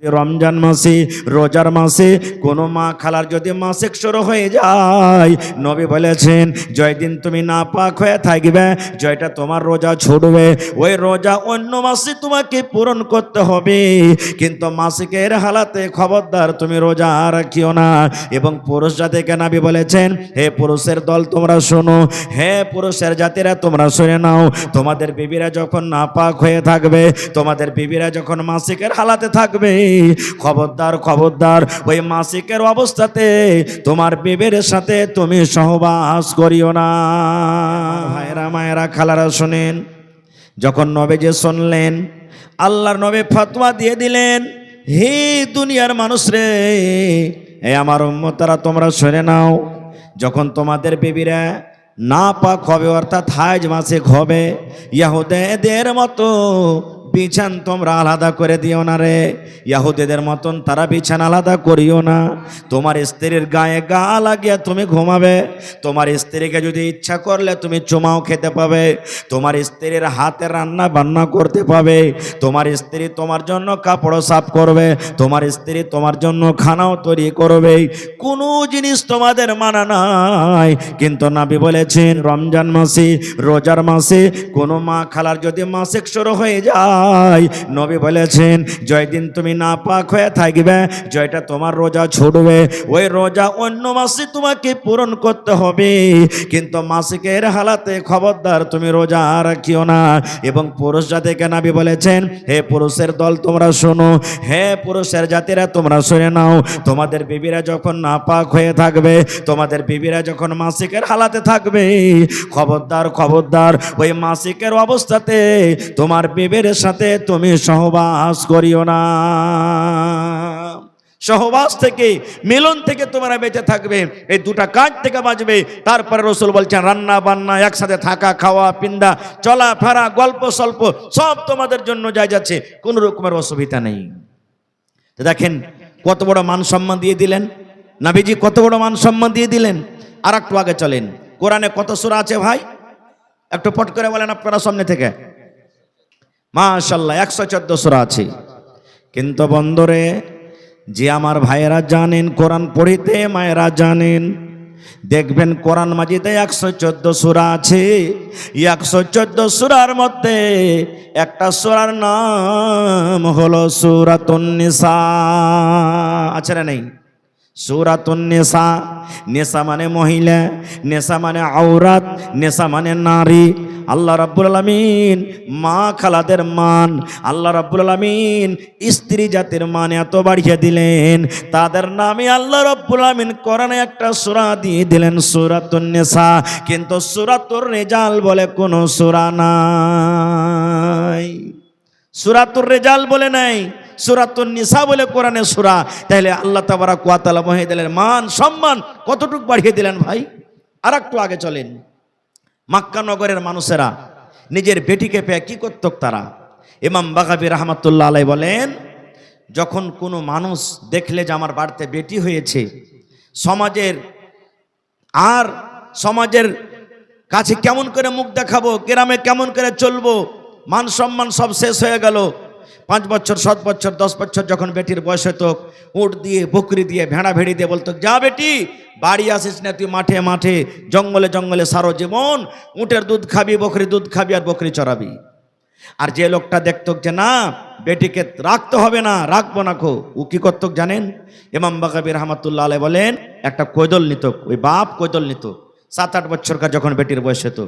রমজান মাসে রোজার মাসে কোনো মা খালার যদি মাসিক শুরু হয়ে যায়, নবী বলেছেন জয়দিন তুমি নাপাক হয়ে থাকবে, জয়টা তোমার রোজা ছুটবে, ওই রোজা অন্য মাসে তোমাকে পূরণ করতে হবে, কিন্তু মাসিকের হালাতে খবরদার তুমি রোজা রাখিও না। এবং পুরুষ জাতিকে নবী বলেছেন, হে পুরুষের দল তোমরা শোনো, হে পুরুষের জাতিরা তোমরা শুনে নাও, তোমাদের বিবিরা যখন নাপাক হয়ে থাকবে, তোমাদের বিবিরা যখন মাসিকের হালাতে থাকবে, খবরদার খবরদার ওই মাসিকের অবস্থাতে তোমার বিবির সাথে তুমি সহবাস করিও না। ভাইরা মায়েরা খালারা শুনেন, যখন নবীজি শুনলেন, আল্লাহর নবী ফতোয়া দিয়ে দিলেন, হে দুনিয়ার মানুষ রে, এই আমার উম্মতরা তোমরা শুনে নাও, যখন তোমাদের বিবিরা নাপাক হবে অর্থাৎ হাইজ মাসিক হবে, ইহুদীদের মতো বিছান তোমরা আলাদা করে দিও না রে, ইহুদীদের মতন তারা বিছান আলাদা করিও না। তোমার স্ত্রীর গায়ে গা লাগিয়ে তুমি ঘুমাবে, তোমার স্ত্রীকে যদি ইচ্ছা করলে তুমি চুমাও খেতে পাবে, তোমার স্ত্রীর হাতে রান্না বান্না করতে পাবে, তোমার স্ত্রী তোমার জন্য কাপড় সাফ করবে, তোমার স্ত্রী তোমার জন্য খানাও তৈরি করবে, কোনো জিনিস তোমাদের মানা নাই। কিন্তু নবী বলেছেন রমজান মাসে রোজার মাসে কোনো মা খালার যদি মাসিক শুরু হয়ে যায়, নবী বলেছেন জয়দিন তুমি নাপাক হয়ে থাকবে, জয়টা তোমার রোজা ছুটবে, ওই রোজা অন্য মাসে তোমাকে পূরণ করতে হবে, কিন্তু মাসিকের হালাতে খবরদার তুমি রোজা রাখিও না। এবং পুরুষ জাতিকে নবী বলেছেন, হে পুরুষের দল তোমরা শোনো, হে পুরুষের জাতিরা তোমরা শুনে নাও, তোমাদের বিবিরা যখন নাপাক হয়ে থাকবে, তোমাদের বিবিরা যখন মাসিকের হালাতে থাকবে, খবরদার খবরদার ওই মাসিকের অবস্থাতে তোমার বিবির সাথে তুমি সহবাস করিও না। সহবাস থেকে মিলন থেকে তোমরা বেঁচে থাকবে, এই দুটা কাজ থেকে বাঁচবে। তারপরে রাসূল বলছেন রান্না বান্না একসাথে থাকা, খাওয়া পিন্দা, চলা ফেরা, গল্প স্বল্প সব তোমাদের জন্য জায়েজ আছে, কোনো রকমের অসুবিধা নেই। তো দেখেন কত বড় মান সম্মান দিয়ে দিলেন নবীজি, কত বড় মান সম্মান দিয়ে দিলেন। আর একটু আগে চলেন, কোরআনে কত সূরা আছে ভাই, একটু পট করে বলেন আপনারা সামনে থেকে। মাশাআল্লাহ 114 সূরা আছে। কিন্তু বন্ধুরে, যে আমার ভাইয়েরা জানেন কোরআন পড়িতে, মায়েরা জানেন, দেখবেন কোরআন মাজিদে 114 সূরা আছে। 114 সূরার মধ্যে একটা সূরার নাম হলো সূরাতুন নিসা। আছে না নেই? সূরাতুন নিসা, নিসা মানে মহিলা, নিসা মানে আওরাত, নিসা মানে নারী। আল্লাহ রাব্বুল আলামিন মা খালাদের মান, আল্লাহ রাব্বুল আলামিন স্ত্রী জাতির মান এত বাড়িয়ে দিলেন, তাদের নামে আল্লাহ রাব্বুল আলামিন কোরআনে একটা সূরা দিয়ে দিলেন সূরাতুন নিসা। কিন্তু সূরাতুর রিজাল বলে কোনো সূরা নাই, সূরাতুর রিজাল বলে নাই, সূরাতুন নিসা বলে কোরআনে সূরা। তাহলে আল্লাহ তাবারাক ওয়া তাআলা মহিলাদের মান সম্মান কতটুকু বাড়িয়ে দিলেন ভাই। আর একটু আগে চলেন, মক্কা নগরের মানুষেরা নিজের বেটিকে পেয়ে কি করত তারা। ইমাম বাগাবী রাহমাতুল্লাহ আলাইহি বলেন, যখন কোনো মানুষ দেখলে যে আমার বাড়িতে বেটি হয়েছে, সমাজের কাছে কেমন করে মুখ দেখাবো, গ্রামে কেমন করে চলবো, মান সম্মান সব শেষ হয়ে গেল। 5 বছর 7 বছর 10 বছর যখন বেটির বয়স হতো, উট দিয়ে বকরি দিয়ে ভেড়া ভেড়ি দিয়ে বলতো, যা বেটি বাড়ি আসিস না, তুই মাঠে মাঠে জঙ্গলে জঙ্গলে সারো জীবন, উটের দুধ খাবি, বকরি দুধ খাবি আর বকরি চড়াবি। আর যে লোকটা দেখতো যে না বেটিকে রাখতে হবে না, রাখবো না খো, ও কি করতো জানেন? ইমাম বাগাবী রাহমাতুল্লাহ আলাইহি বলেন, একটা কৈদল নিত, ওই বাপ কৈদল নিত 7-8 বছরকার যখন বেটির বয়স হতো,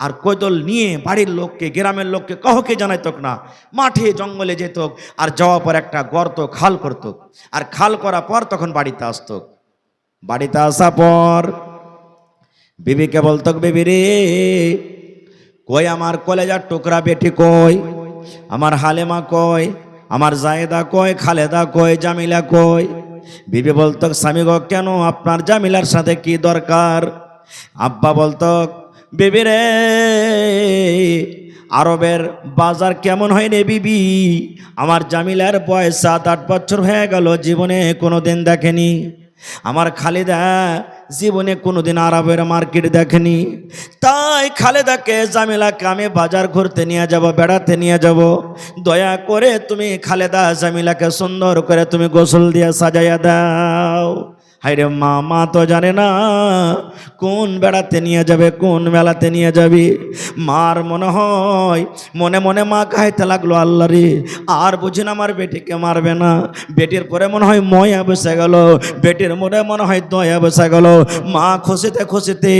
আর কৈদল নিয়ে বাড়ির লোককে গ্রামের লোককে কাউকে জানাইত না, মাঠে জঙ্গলে যেত, আর যাওয়ার পর একটা গর্ত খাল করত, আর খাল করার পর তখন বাড়িতে আসত। বাড়িতে আসা পর বিবিকে বলতো, বিবি রে কই আমার কলেজার টুকরা বেটি কই, আমার হালেমা কই, আমার জায়েদা কই, খালেদা কই, জামিলা কই। বিবি বলতো, স্বামী গো কেন, আপনার জামিলার সাথে কি দরকার? আব্বা বলতো, বিবি রে আরবের বাজার কেমন হয় রে বিবি, আমার জামিলার বয়স 7-8 বছর হয়ে গেল, জীবনে কোনোদিন দেখেনি। আমার খালেদা জীবনে কোনোদিন আরবের মার্কেট দেখেনি, তাই খালেদাকে জামিলাকে আমি বাজার ঘুরতে নিয়ে যাব, বেড়াতে নিয়ে যাব। দয়া করে তুমি খালেদা জামিলাকে সুন্দর করে তুমি গোসল দিয়ে সাজাইয়া দাও। হায়রে মা, মা তো জানে না কোন বেড়াতে নিয়ে যাবে, কোন মেলাতে নিয়ে যাবি। মার মনে হয় মনে মনে মা খাইতে লাগলো, আল্লাহ রে আর বুঝি না আমার বেটিকে মারবে না। বেটির পরে মনে হয় ময়া বসে গেল, বেটির মনে মনে হয় দয়া বসে গেল। মা খুশিতে খুশিতে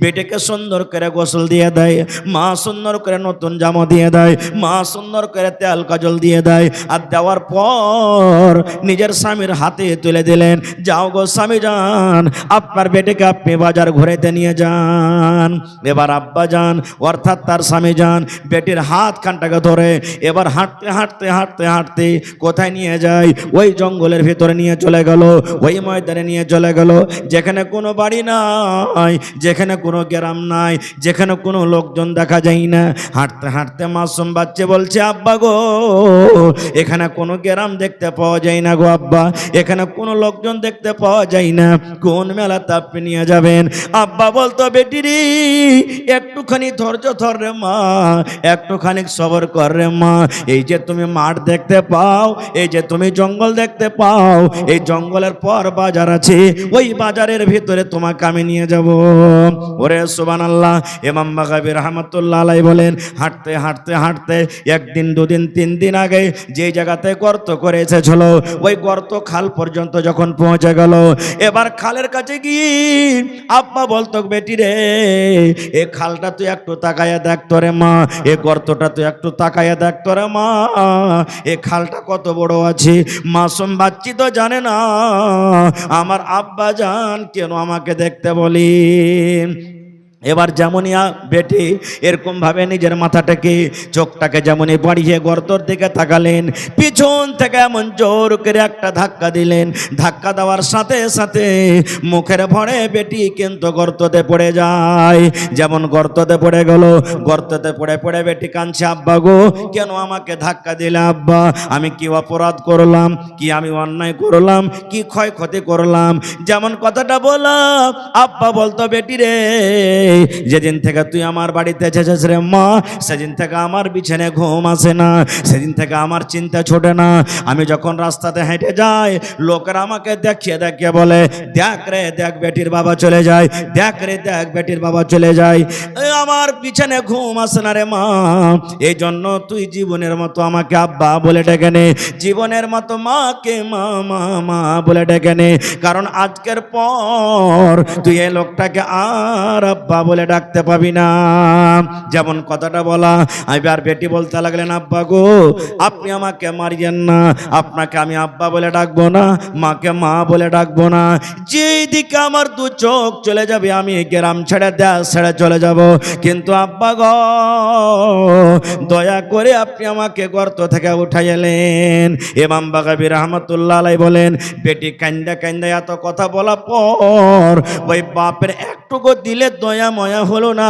বেটিকে সুন্দর করে গোসল দিয়ে দেয়, মা সুন্দর করে নতুন জামা দিয়ে দেয়, মা সুন্দর করে তেল কাজল দিয়ে দেয়। আর দেওয়ার পর নিজের স্বামীর হাতে তুলে দিলেন, যাও গো স্বামী যান, আপনার বেটিকে আপনি বাজার ঘুরেতে নিয়ে যান। এবার আব্বা যান অর্থাৎ তার স্বামী যান বেটির হাত খানটাকে ধরে এবার হাঁটতে হাঁটতে হাঁটতে হাঁটতে কোথায় নিয়ে যায়? ওই জঙ্গলের ভিতরে নিয়ে চলে গেল, ওই ময়দানে নিয়ে চলে গেল, যেখানে কোনো বাড়ি নাই, যেখানে কোনো গ্রাম নাই, যেখানে কোনো লোকজন দেখা যায় না। হাঁটতে হাঁটতে মাসুম বাচ্চা বলছে, আব্বা গো এখানে কোনো গ্রাম দেখতে পাওয়া যায় না গো আব্বা, এখানে কোনো লোকজন দেখতে পাওয়া যায় না, কোন মেলাতে আপনি নিয়ে যাবেন? আব্বা বলতো, বেটি রে একটুখানি ধৈর্য ধর রে মা, একটুখানি সবর কর রে মা। এই যে তুমি মাঠ দেখতে পাও, এই যে তুমি জঙ্গল দেখতে পাও, এই জঙ্গলের পর বাজার আছে, ওই বাজারের ভিতরে তোমাকে আমি নিয়ে যাব। ওরে সুবহানাল্লাহ। ইমাম বাগাবী রাহমাতুল্লাহ আলাইহি বলেন, হাঁটতে হাঁটতে হাঁটতে একদিন দুদিন তিন দিন আগে যে জায়গাতে গর্ত করে এসেছিল ওই গর্ত খাল পর্যন্ত যখন পৌঁছে গেল, এবার খালের কাছে গিয়ে আব্বা বলতো, বেটি রে এ খালটা তুই একটু তাকায়া দেখ তোরে মা, এ গর্তটা তুই একটু তাকায়া দেখ তোরে মা, এ খালটা কত বড় আছে। মাসুম বাচ্চি তো জানে না আমার আব্বা জান কেন আমাকে দেখতে বলি। এবার যেমনই বেটি এরকম ভাবে নিজের মাথাটাকে চোখটাকে যেমনই বাড়িয়ে গর্তর দিকে তাকালেন, পিছন থেকে এমন জোর করে একটা ধাক্কা দিলেন, ধাক্কা দেওয়ার সাথে সাথে মুখের ভরে বেটি কিন্তু গর্ততে পড়ে যায়। যেমন গর্ততে পড়ে গেল, গর্ততে পড়ে পড়ে বেটি কাঁদছে, আব্বা গো কেন আমাকে ধাক্কা দিলে আব্বা, আমি কি অপরাধ করলাম, কি আমি অন্যায় করলাম, কি ক্ষয়ক্ষতি করলাম? যেমন কথাটা বললাম আব্বা বলতো, বেটি রে যেদিন থেকে তুই আমার বাড়িতে এসেছিস রে মা, সেদিন থেকে আমার বিছানায় ঘুম আসে না, সেদিন থেকে আমার চিন্তা ছোটে না। আমি যখন রাস্তাতে হেঁটে যাই লোকেরা আমাকে দেখিয়ে দেখিয়ে বলে, দেখ রে দেখ বেটির বাবা চলে যায়, দেখ রে দেখ বেটির বাবা চলে যায়, আমার পিছনে ঘুম আসে না রে মা। এই জন্য তুই জীবনের মতো আমাকে আব্বা বলে ডেকে নে, জীবনের মতো মাকে মা মা মা বলে ডেকে নে, কারণ আজকের পর তুই এই লোকটাকে আর আব্বা বলে ডাকতে পাবি না। যেমন কথাটা বলা, এবার বেটি বলতে লাগলেন, আব্বা গো আপনি আমাকে মারিয়েন না, আপনাকে আমি আব্বা বলে ডাকবো না, মাকে মা বলে ডাকবো না, যেই দিকে আমার দু চোখ চলে যাবে আমি গ্রাম ছেড়ে দেশ ছেড়ে চলে যাব, কিন্তু আব্বা গো দয়া করে আপনি আমাকে গর্ত থেকে উঠাই এলেন। ইমাম বাগাবী রাহমাতুল্লাহ আলাইহি বলেন, বেটি কান্দা কান্দা এত কথা বলা পর ওই বাপের একটুকু দিলে দয়া ময়া হলো না,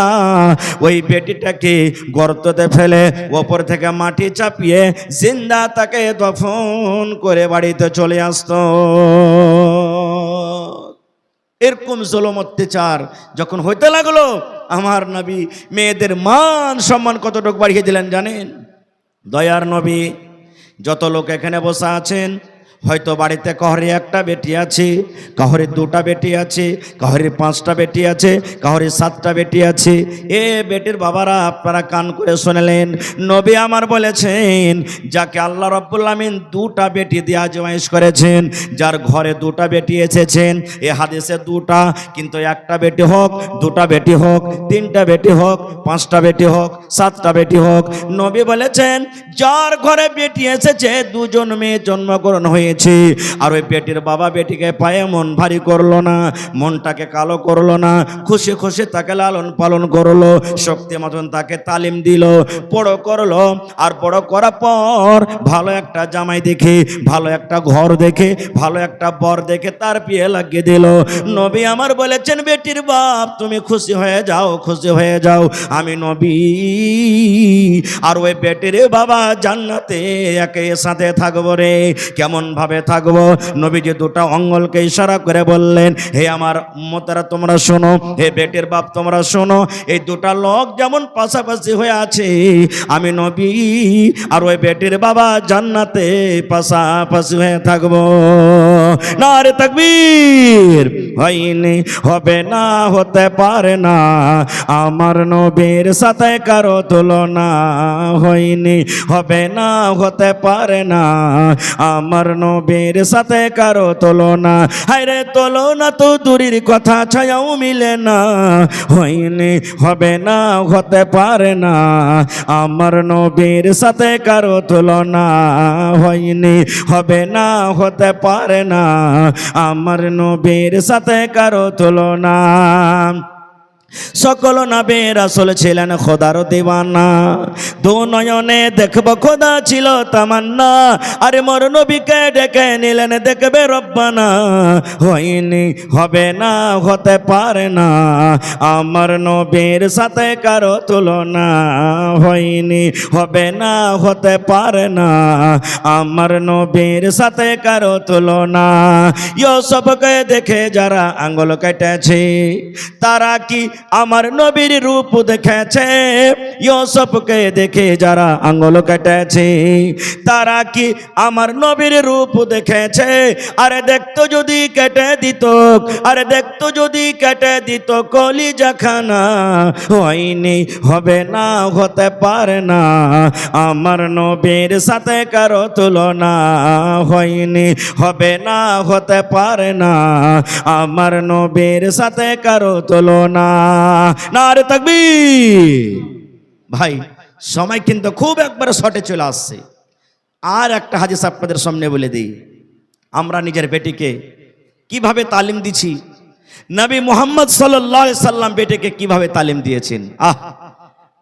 ওই বেটিটাকে গর্ততে ফেলে ওপর থেকে মাটি চাপিয়ে জিন্দা তাকে দফন করে বাড়িতে চলে আসতো। এরকম জুলুম অত্যাচার যখন হইতে লাগলো, আমার নবী মেয়েদের মান সম্মান কতটুকু বাড়িয়ে দিলেন জানেন? দয়ার নবী, যত লোক এখানে বসা আছেন হয়তো বাড়িতে কাহরে একটা বেটি আছে, কাহরে দুটা বেটি আছে, কাহরে পাঁচটা বেটি আছে, কাহরে সাতটা বেটি আছে। এ বেটির বাবারা আপনারা কান করে শুনলেন, নবী আমার বলেছেন যাকে আল্লাহ রাব্বুল আমিন দুটা বেটি দিয়ে আজমাইশ করেছেন, যার ঘরে দুটা বেটি এসেছেন, এ হাদিসে দুটা, কিন্তু একটা বেটি হোক, দুটা বেটি হোক, তিনটা বেটি হোক, পাঁচটা বেটি হোক, সাতটা বেটি হোক, নবী বলেছেন যার ঘরে বেটি এসেছে দুজন মেয়ে জন্মগ্রহণ হয়েছে, আর ওই বেটির বাবা বেটিকে পায়ে মন ভারী করলো না, মনটাকে কালো করলো না, খুশি খুশি তাকে লালন পালন করলো, শক্তি মতন তাকে তালিম দিল, বড় করলো, আর বড় করার পর ভালো একটা জামাই দেখে, ভালো একটা ঘর দেখে, ভালো একটা বর দেখে তার বিয়ে লাগিয়ে দিল। নবী আমার বলেছেন বেটির বাপ তুমি খুশি হয়ে যাও, খুশি হয়ে যাও, আমি নবী আর ওই বেটির বাবা জান্নাতে একে সাথে থাকবো রে। কেমন ভাবে ভাবে থাকবো। নবীজি দুটো আঙ্গুলকে ইশারা করে বললেন, হে আমার উম্মতেরা তোমরা শোনো, হে বেটির বাপ তোমরা শোনো, এই দুটা লোক যেমন পাশাপাশি হয়ে আছে, আমি নবী আর ওই বেটির বাবা জান্নাতে পাশাপাশি হয়ে থাকবো। নারে তাকবীর। হয়নি, হবে না, হতে পারে না, আমার নবীর সাথে কারো তুলনা। হয়নি, হবে না, হতে পারে না, আমার নবীর সাথে কারো তুলনা। হায়রে তুলনা তো দূরের কথা, ছায়াও মিলে না। হয়নি, হবে না, হতে পারে না, আমার নবীর সাথে কারো তুলনা। হয়নি, হবে না, হতে পারে না, আমার নবীর সাথে কারো তুলনা। সকল নবী রাসূল ছিলেন খোদার দিওয়ানা, দু নয়নে দেখব খোদা ছিল তামান্না। আরে মোর নবীকে ডেকে নিলেন দেখবে রব্বানা। হয়নি, হবে না, হতে পারে না, আমার নবীর সাথে কারো তুলনা। হয়নি, হবে না, হতে পারে না, আমার নবীর সাথে কারো তুলনা। ইউসুফকে দেখে যারা আঙ্গুল কেটেছে, তারা কি আমার নবীর রূপ দেখেছে? ইউসুফকে দেখে যারা আঙ্গুল কেটেছে, তারা কি আমার নবীর রূপ দেখেছে? আরে দেখতো যদি কেটে দিত, আরে দেখতো যদি কেটে দিত কলিজাখানা। হয়নি, হবে না, হতে পারে না, আমার নবীর সাথে কারো তুলনা। হয়নি, হবে না, হতে পারে না, আমার নবীর সাথে কারো তুলনা। নারে তাকবীর। ভাই সময় কিন্তু খুব একবারে শর্টে চলে আসছে। আর একটা হাদিস আপনাদের সামনে বলে দিই, আমরা নিজের বেটিকে কিভাবে তালিম দিছি, নবী মুহাম্মদ সাল্লাল্লাহু আলাইহি সাল্লাম বেটিকে কিভাবে তালিম দিয়েছেন।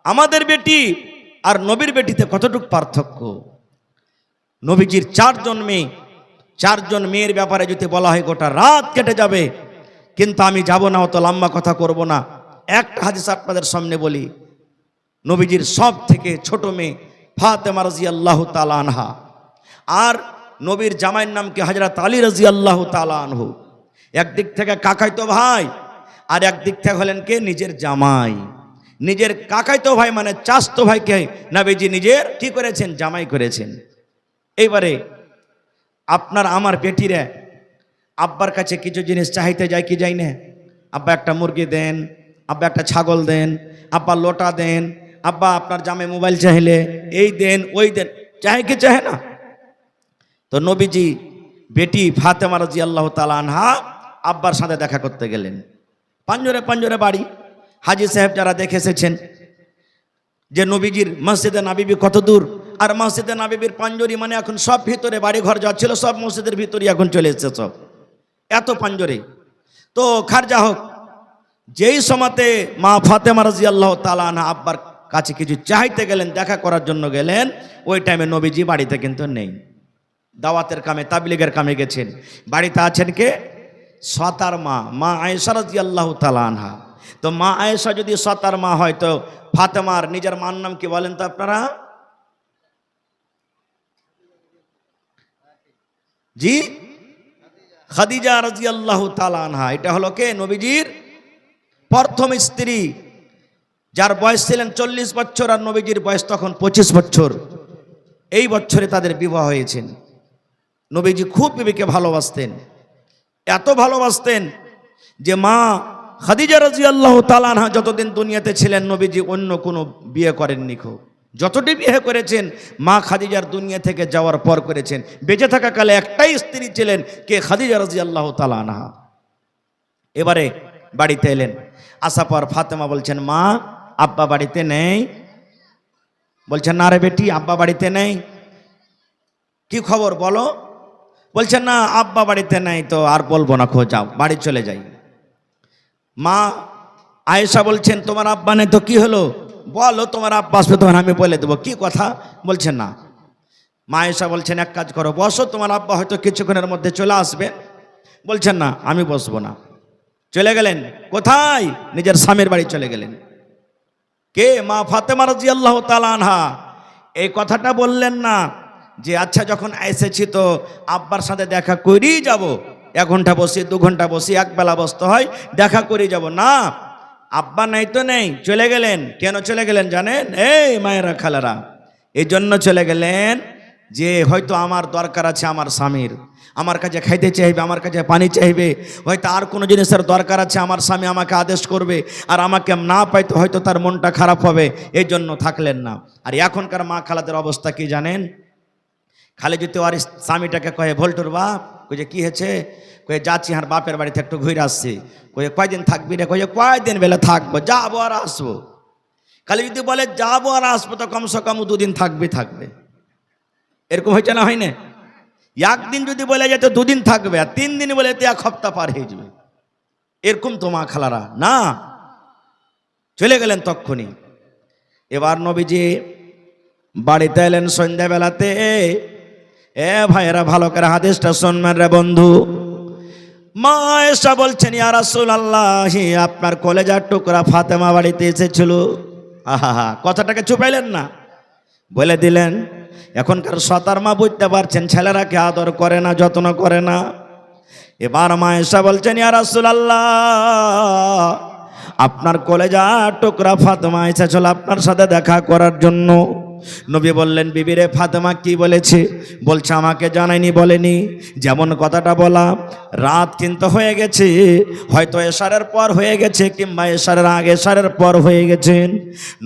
আমাদের বেটি আর নবীর বেটিতে কতটুকু পার্থক্য। নবীজির চারজন মেয়ের ব্যাপারে যদি বলা হয় গোটা রাত কেটে যাবে, কিন্তু আমি যাব না, অত লম্বা কথা করব না। একটা হাদিস আপনাদের সামনে বলি, নবীজির সব থেকে ছোট মেয়ে ফাতেমা রাদিয়াল্লাহু তাআলা আনহা, আর নবীর জামাইয়ের নাম কি হযরত আলী রাদিয়াল্লাহু তাআলা আনহু। একদিক থেকে কাকাইতো ভাই, আর একদিক থেকে হলেন কে? নিজের জামাই। নিজের কাকাইতো ভাই মানে চাচতো ভাইকে নবীজি নিজের কি করেছেন? জামাই করেছেন। এইবারে আপনার আমার বেটিরা আব্বার কাছে কিছু জিনিস চাইতে যায় কি যায় না? আব্বা একটা মুরগি দেন, আব্বা একটা ছাগল দেন, আব্বা লোটা দেন, আব্বা আপনার জামাই মোবাইল চাইলে এই দেন ওই দেন, চাহে কি চাহে না? তো নবীজি বেটি ফাতেমা রাদিয়াল্লাহু তাআলা আনহা আব্বার সাথে দেখা করতে গেলেন। পাঞ্জরে বাড়ি। হাজী সাহেব যারা দেখে এসেছেন যে নবীজির মসজিদে নববী কত দূর, আর মসজিদে নববীর পাঞ্জরি মানে এখন সব ভিতরে, বাড়ি ঘর যা ছিল সব মসজিদের ভিতরে এখন চলে এসেছে, সব এত পাঞ্জরে। তো খারজা হোক, যেই সময়তে মা ফাতেমা রাদিয়াল্লাহু তাআলা আনহা আব্বার কাছে কিছু চাইতে গেলেন, দেখা করার জন্য গেলেন, ওই টাইমে নবীজি বাড়িতে কিন্তু নেই, দাওয়াতের কামে তাবলীগের কামে গেছেন। বাড়িতে আছেন কে? সতার মা আয়েশা রাদিয়াল্লাহু তাআলা আনহা। তো মা আয়েশা যদি সতার মা হয়, তো ফাতেমার নিজের মার নাম কি বলেন তো আপনারা? জি, খাদিজা রাদিয়াল্লাহু তাআলা আনহা। এটা হলো কে? নবীজির প্রথম স্ত্রী, যার বয়স ছিলেন 40 বছর, আর নবীজির বয়স তখন 25 বছর। এই বছরে তাদের বিবাহ হয়েছেন। নবীজি খুব বিবিকে ভালোবাসতেন, এত ভালোবাসতেন যে মা খাদিজা রাদিয়াল্লাহু তাআলা আনহা যতদিন দুনিয়াতে ছিলেন নবীজি অন্য কোনো বিয়ে করেননি। খুব যতটি বিয়ে করেছেন মা খাদিজার দুনিয়া থেকে যাওয়ার পর করেছেন। বেঁচে থাকাকালে একটাই স্ত্রী ছিলেন, কে? খাদিজা রাদিয়াল্লাহু তাআলা আনহা। এবারে বাড়িতে এলেন, আসার পর ফাতেমা বলছেন, মা আব্বা বাড়িতে নেই। বলছেন, না রে বেটি, আব্বা বাড়িতে নেই। কি খবর বলো? বলছেন, না আব্বা বাড়িতে নেই। তো আর বলবো না, যাও বাড়ি চলে যাই। মা আয়েশা বলছেন, তোমার আব্বা নেই তো কি হলো? বলো তোমার আব্বা আসবে, তোমার আমি বলে দেবো। কি কথা? বলছেন না। মা আয়েশা বলছেন, এক কাজ করো, বসো, তোমার আব্বা হয়তো কিছুক্ষণের মধ্যে চলে আসবে। বলছেন, না আমি বসবো না। চলে গেলেন কোথায়? নিজের স্বামীর বাড়ি চলে গেলেন। কে? মা ফাতেমা রাদিয়াল্লাহু তাআলা আনহা। এই কথাটা বললেন না যে আচ্ছা যখন এসেছি তো আব্বার সাথে দেখা করেই যাব, 1 ঘন্টা বসি 2 ঘন্টা বসি, একবেলা বসতে হয়, দেখা করে যাব না। আব্বা নাই তো নেই, চলে গেলেন। কেন চলে গেলেন জানেন? এই মায়েরা খালারা, এই জন্য চলে গেলেন যে হয়তো আমার দরকার আছে আমার স্বামীর, আমার কাছে খাইতে চাইবে, আমার কাছে পানি চাইবে, হয়তো আর কোনো জিনিসের দরকার আছে, আমার স্বামী আমাকে আদেশ করবে, আর আমাকে না পাইতো হয়তো তার মনটা খারাপ হবে, এই জন্য থাকলেন না। আর এখনকার মা খালাদের অবস্থা কি জানেন? খালি যদি আর স্বামীটাকে কয়ে ভোল্টুর বাপ, কয়ে কি হয়েছে, কয়ে যাচ্ছি আর বাপের বাড়িতে একটু ঘুরে আসছি, কয়ে কয়দিন থাকবি রে, কয়ে কয়দিন বেলা থাকবো, যাবো আর আসবো। খালি যদি বলে যাবো আর আসবো তো কমসে কম 2 দিন থাকবে। এরকম হয়েছে না, হয় না? একদিন যদি বলে যেত 2 দিন থাকবে, আর 3 দিন বলে তো 1 সপ্তাহ পার হয়ে যাবে। এরকম তো মা খালারা না, চলে গেলেন তক্ষুনি। এবার নবীজি বাড়িতে এলেন সন্ধ্যাবেলাতে। ভাইয়েরা ভালো করে হাদিসটা শুনবেন রে বন্ধু। মা এসা বলছেন, ইয়া রাসূলুল্লাহ, আপনার কলেজার টুকরা ফাতেমা বাড়িতে এসেছিল। আহা, কথাটাকে চুপাইলেন না, বলে দিলেন। এখনকার সতার মা বুঝতে পারছেন ছেলেরাকে আদর করে না, যত্ন করে না। এবার মা এসা বলছেন, ইয়া রাসূলুল্লাহ, আপনার কলেজার টুকরা ফাতেমা এসেছিল আপনার সাথে দেখা করার জন্য। নবী বললেন, বিবি রে, ফাতেমা কি বলেছে? বলছে আমাকে জানায়নি, বলেনি। যেমন কথাটা বলা, রাত কিন্তু হয়ে গেছে, হয়তো এশারের পর হয়ে গেছে, কিংবা এশারের আগে এশারের পর হয়ে গেছেন।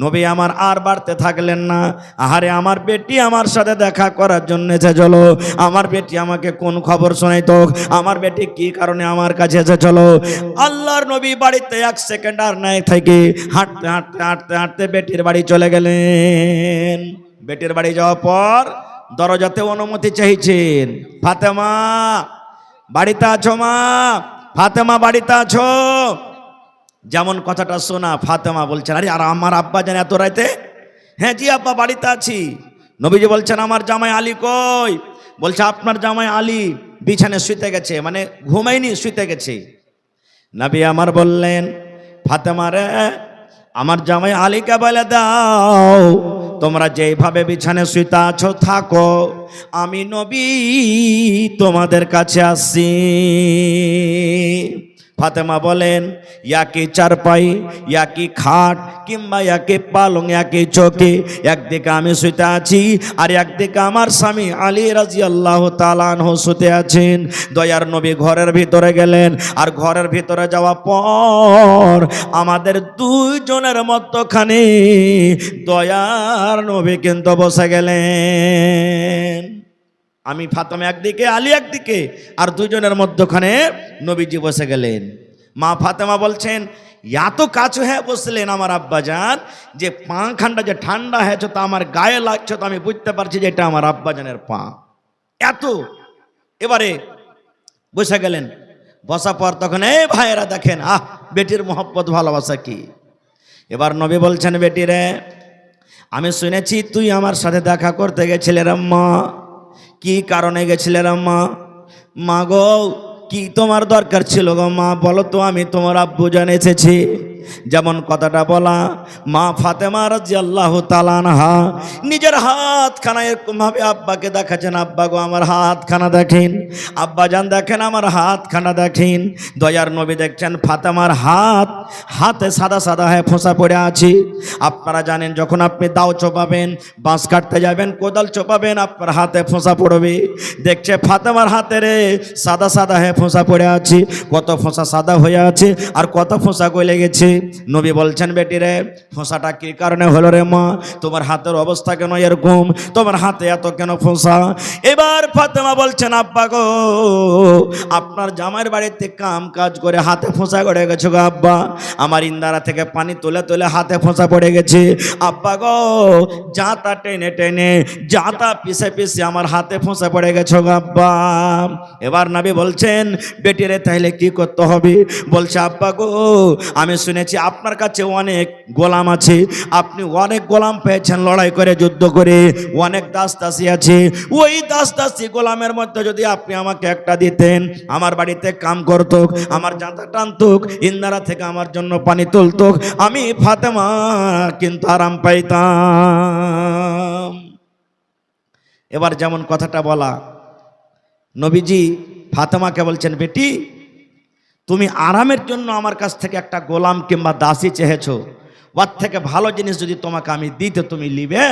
নবী আমার আর বাড়তে থাকলেন না। আহারে, আমার বেটি আমার সাথে দেখা করার জন্য এসে চলো, আমার বেটি আমাকে কোন খবর শোনাইতো, আমার বেটি কি কারণে আমার কাছে এসে চলো। আল্লাহর নবী বাড়িতে 1 সেকেন্ড আর নাই থেকে হাঁটতে হাঁটতে হাঁটতে হাঁটতে বেটির বাড়ি চলে গেলেন। বেটির বাড়ি যাওয়ার পর দরজাতে অনুমতি চাইছেন, ফাতেমা বাড়িতে আছো? মা ফাতেমা বাড়িতে আছো? যেমন কথাটা শোনা, ফাতেমা বলছেন, আরে আর আমার আব্বা জানে এত রাইতে? হ্যাঁ জি আব্বা, বাড়িতে আছি। নবীজি বলছেন, আমার জামাই আলী কই? বলছে, আপনার জামাই আলী বিছানে শুতে গেছে, মানে ঘুমাইনি, শুতে গেছে। নবী আমার বললেন, ফাতেমা রে, আমার জামাই আলীকে বলে দাও, তোমরা যেভাবে বিছানে শুতে আছো থাকো, আমি নবী তোমাদের কাছে আসছি। ফাতেমা বলেন, ইয়াকি চারপাই, ইয়াকি খাট, কিংবা ইয়াকি পালং, ইয়াকি চৌকি, একদিকে আমি শুতে আছি আর একদিকে আমার স্বামী আলী রাদিয়াল্লাহু তাআলা আনহু শুতে আছেন। দয়ার নবী ঘরের ভিতরে গেলেন, আর ঘরের ভিতরে যাওয়ার পর আমাদের 2 জনের মধ্যখানে দয়ার নবী কিন্তু বসে গেলেন। আমি ফাতেমা একদিকে, আলী একদিকে, আর 2 জনের মধ্যখানে নবীজি বসে গেলেন। মা ফাতেমা বলছেন, এত কাছে হ্যাঁ বসলেন আমার আব্বাজান, যে পাখানটা যে ঠান্ডা হয়েছে তো আমার গায়ে লাগছে, তো আমি বুঝতে পারছি যে এটা আমার আব্বাজানের পা। এত এবারে বসে গেলেন। বসা পর তখন এই ভাইয়েরা দেখেন, বেটির মোহব্বত ভালোবাসা কি। এবার নবী বলছেন, বেটি রে, আমি শুনেছি তুই আমার সাথে দেখা করতে গেছিলে আম্মা। কি কারণে গেছিলে আম্মা? মা গো, কি তোমার দরকার ছিল গো মা, বলো তো, আমি তোমার আব্বু জান এসেছি। যেমন কথাটা বলা, মা ফাতেমা রাদিয়াল্লাহু তাআলা আনহা নিজের হাতখানা এরকম ভাবে আব্বাকে দেখাচ্ছেন, আব্বা গো আমার হাতখানা দেখেন, আব্বা জান দেখেন আমার হাতখানা দেখেন। দয়ার নবী দেখছেন ফাতেমার হাতে সাদা সাদা হয়ে ফোঁসা পড়ে আছে। আপনারা জানেন যখন আপনি দাও চোপাবেন, বাঁশ কাটতে যাবেন, কোদাল চোপাবেন, আপনার হাতে ফোঁসা পড়বে। দেখছে ফাতেমার হাতে রে সাদা সাদা হয়ে ফোঁসা পড়ে আছে। কত ফোঁসা সাদা হয়ে আছে আর কত ফোঁসা গলে গেছে। নবী বলছেন, বেটি রে, ফোঁসাটা কি কারণে হলো রে মা? তোমার হাতের অবস্থা কেন এরকম? তোমার হাতে এত কেন ফোঁসা? এবার ফাতেমা বলছেন, আব্বা গো, আপনার জামাইয়ের বাড়িতে কাম কাজ করে হাতে ফোঁসা পড়ে গেছে গো আব্বা। আমার ইন্দারা থেকে পানি তুলে তুলে হাতে ফোঁসা পড়ে গেছে আব্বা গো। জাতা টেনে টেনে, জাতা পিছে পিছে আমার হাতে ফোঁসা পড়ে গেছে গো আব্বা। এবার নবী বলছেন, বেটি রে, তাইলে কি করতে হবে? বলছে, আব্বা গো, আমি শুনেছি আপনার কাছে অনেক গোলাম আছে, আপনি অনেক গোলাম পেয়েছেন লড়াই করে, যুদ্ধ করে, অনেক দাসদাসী আছে। ওই দাসদাসী গোলামের মধ্যে যদি আপনি আমাকে একটা দিতেন, আমার বাড়িতে কাম করতুক, আমার জাঁতা টানতুক, ইন্দারা থেকে আমার জন্য পানি তুলতুক, আমি ফাতেমা কিন্তু আরাম পাইতাম। এবার যেমন কথাটা বলা, নবীজি ফাতেমাকে বলছেন, বেটি তুমি আরামের জন্য আমার কাছ থেকে একটা গোলাম কিংবা দাসী চেয়েছো, ওর থেকে ভালো জিনিস যদি তোমাকে আমি দিতে তুমি নিবে?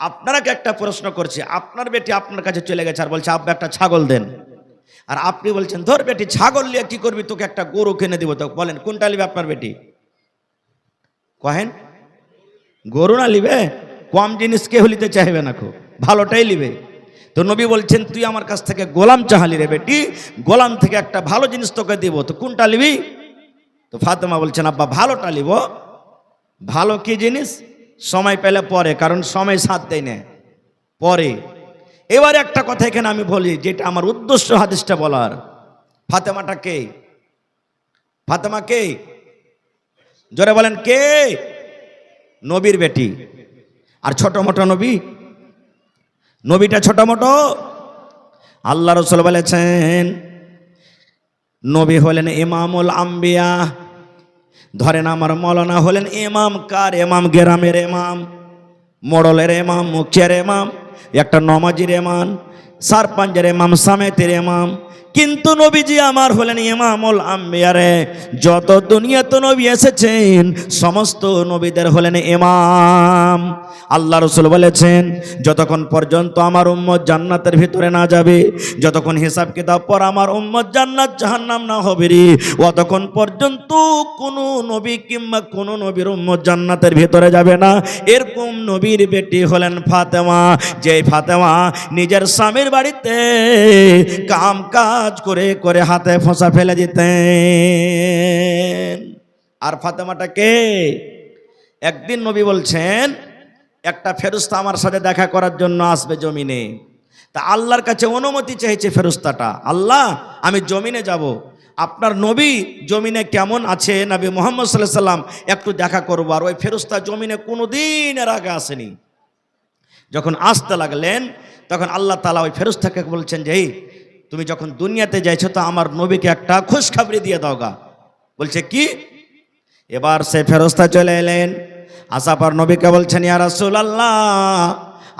আপনারাকে একটা প্রশ্ন করছি, আপনার বেটি আপনার কাছে চলে গেছে আর বলছে আব্বা একটা ছাগল দেন, আর আপনি বলছেন ধর বেটি ছাগল নিয়ে কি করবি, তোকে একটা গরু কিনে দিব, তো বলেন কোনটা নিবে আপনার বেটি? কহেন গরু না নিবে? কম জিনিস কেউ নিতে চাইবে না, খুব ভালোটাই নিবে। তো নবী বলছেন তুই আমার কাছ থেকে গোলাম চাহালি রে বেটি, গোলাম থেকে একটা ভালো জিনিস তোকে দিব, তো কোনটা নিবি? তো ফাতেমা বলছেন আব্বা ভালোটা নিব। ভালো কি জিনিস সময় পেলে পরে, কারণ সময় সাথ দেয় না পরে। এবার একটা কথা এখানে আমি বলি, যেটা আমার উদ্দেশ্য হাদিসটা বলার। ফাতেমাটা কে? ফাতেমা কে? জোরে বলেন কে? নবীর বেটি। আর ছোট মোটো নবী? নবীটা ছোট মোটো? আল্লাহ রাসূল বলেছেন নবী হলেন ইমামুল আম্বিয়া। ধরেন আমার মৌলানা হলেন ইমাম। কার ইমাম? গ্রামের ইমাম, মোড়লের ইমাম, মুখিয়ার ইমাম, একটা নমাজির ইমাম, সারপাঞ্জের ইমাম, সামেতের ইমাম। কিন্তু নবীজি আমার হলেন ইমামুল আম্বিয়া রে। যত দুনিয়াতে নবী এসেছেন সমস্ত নবীদের হলেন ইমাম। আল্লাহ রাসূল বলেছেন যতক্ষণ পর্যন্ত আমার উম্মত জান্নাতের ভিতরে না যাবে, যতক্ষণ হিসাব কিতাব পর আমার উম্মত জান্নাত জাহান্নাম না হবে রে, অতক্ষণ পর্যন্ত কোনো নবী কিংবা কোনো নবীর উম্মত জান্নাতের ভিতরে যাবে না। এরকম নবীর বেটি হলেন ফাতেমা, যে ফাতেমা নিজের স্বামীর বাড়িতে কাম কাজ করে করে হাতে ফোঁসা ফেলে দিতেন। আর ফাতেমাটা কে? একদিন নবী বলছেন একটা ফেরেশতা আমার সাথে দেখা করার জন্য আসবে জমিনে। তা আল্লাহর কাছে অনুমতি চাইছে ফেরেশতাটা, আল্লাহ আমি জমিনে যাব, আপনার নবী জমিনে কেমন আছে, নবী মুহাম্মদ সাল্লাল্লাহু আলাইহি সাল্লাম একটু দেখা করবো। আর ওই ফেরেশতা জমিনে কোনোদিন এর আগে আসেনি। যখন আসতে লাগলেন তখন আল্লাহ তাআলা ওই ফেরেশতাকে বলছেন যে তুমি যখন দুনিয়াতে যাইছো তো আমার নবীকে একটা খুশখবরি দিয়ে দাও গা। বলছে কি? এবার সে ফেরেশতা চলে এলেন, আসার পর নবীকে বলছেন ইয়া রাসূলুল্লাহ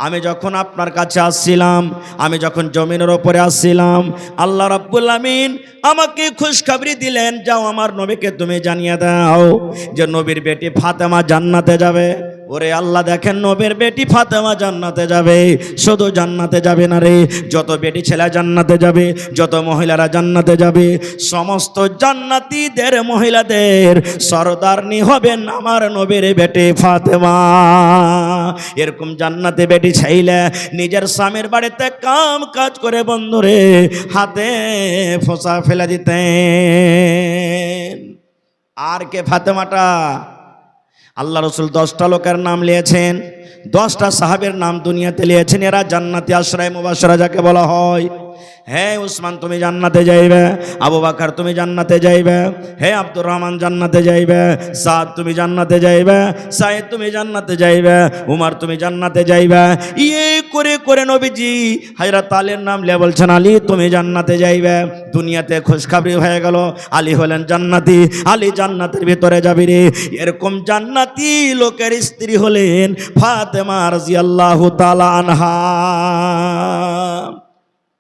আমি যখন আপনার কাছে আসছিলাম, আমি যখন জমিনের ওপরে আসছিলাম, আল্লাহ রাব্বুল আমিন আমাকে খুশখবরি দিলেন, যাও আমার নবীকে তুমি জানিয়ে দাও যে নবীর বেটি ফাতেমা জান্নাতে যাবে। ওরে আল্লাহ, দেখেন নবীর বেটি ফাতেমা জান্নাতে যাবে। শুধু জান্নাতে যাবে না রে, যত বেটি ছেলে জান্নাতে যাবে, যত মহিলারা জান্নাতে যাবে, সমস্ত জান্নাতীদের মহিলাদের সরদারনি হবেন আমার নবীর বেটি ফাতেমা। এরকম জান্নাতে বেটি চাইলে নিজের স্বামীর বাড়িতে কাম কাজ করে বন্ধুরে হাতে ফোঁসা ফেলে দিতেন। আর কে ফাতেমাটা? আল্লাহ রাসূল 10টা লোকের নাম নিয়েছেন, 10টা সাহাবের নাম দুনিয়াতে নিয়েছেন, এরা জান্নাতি আশরায়ে মুবাশশারা যাকে বলা হয়। হে উসমান তুমি জান্নাতে যাইবে, আবু বকর তুমি জান্নাতে যাইবে, হে আব্দুর রহমান জান্নাতে যাইবে, সাদ তুমি জান্নাতে যাইবে, সাইদ তুমি জান্নাতে যাইবে, উমর তুমি জান্নাতে যাইবে। ইয়ে করে করে নবীজি হযরত আলীর নাম নিয়ে বলছেন আলী তুমি জান্নাতে যাইবে। দুনিয়াতে খুশখবরি হয়ে গেল আলী হলেন জান্নাতি, আলী জান্নাতের ভিতরে যাবে রে। এরকম জান্নাতি লোকের স্ত্রী হলেন ফাতেমা রাদিয়াল্লাহু তাআলা আনহা।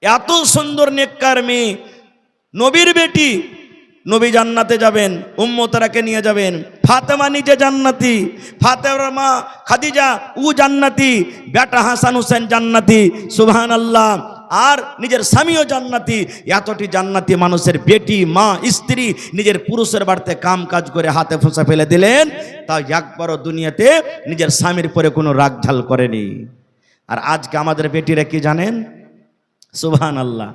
এত সুন্দর নেককার মেয়ে, নবীর বেটি, নবী জান্নাতে যাবেন, উম্মতরাকে নিয়ে যাবেন। ফাতেমা নিজে জান্নাতি, ফাতেমার মা খাদিজা ও জান্নাতি, বেটা হাসান হোসেন জান্নাতি, সুবহানাল্লাহ। আর নিজের স্বামীও জান্নাতি। এতটি জান্নাতি মানুষের বেটি, মা, স্ত্রী নিজের পুরুষের বাড়িতে কাম কাজ করে হাতে ফোঁসা ফেলে দিলেন, তাও একবারও দুনিয়াতে নিজের স্বামীর পরে কোনো রাগ ঝাল করেনি। আর আজকে আমাদের বেটিরা কি জানেন? সুবহানাল্লাহ,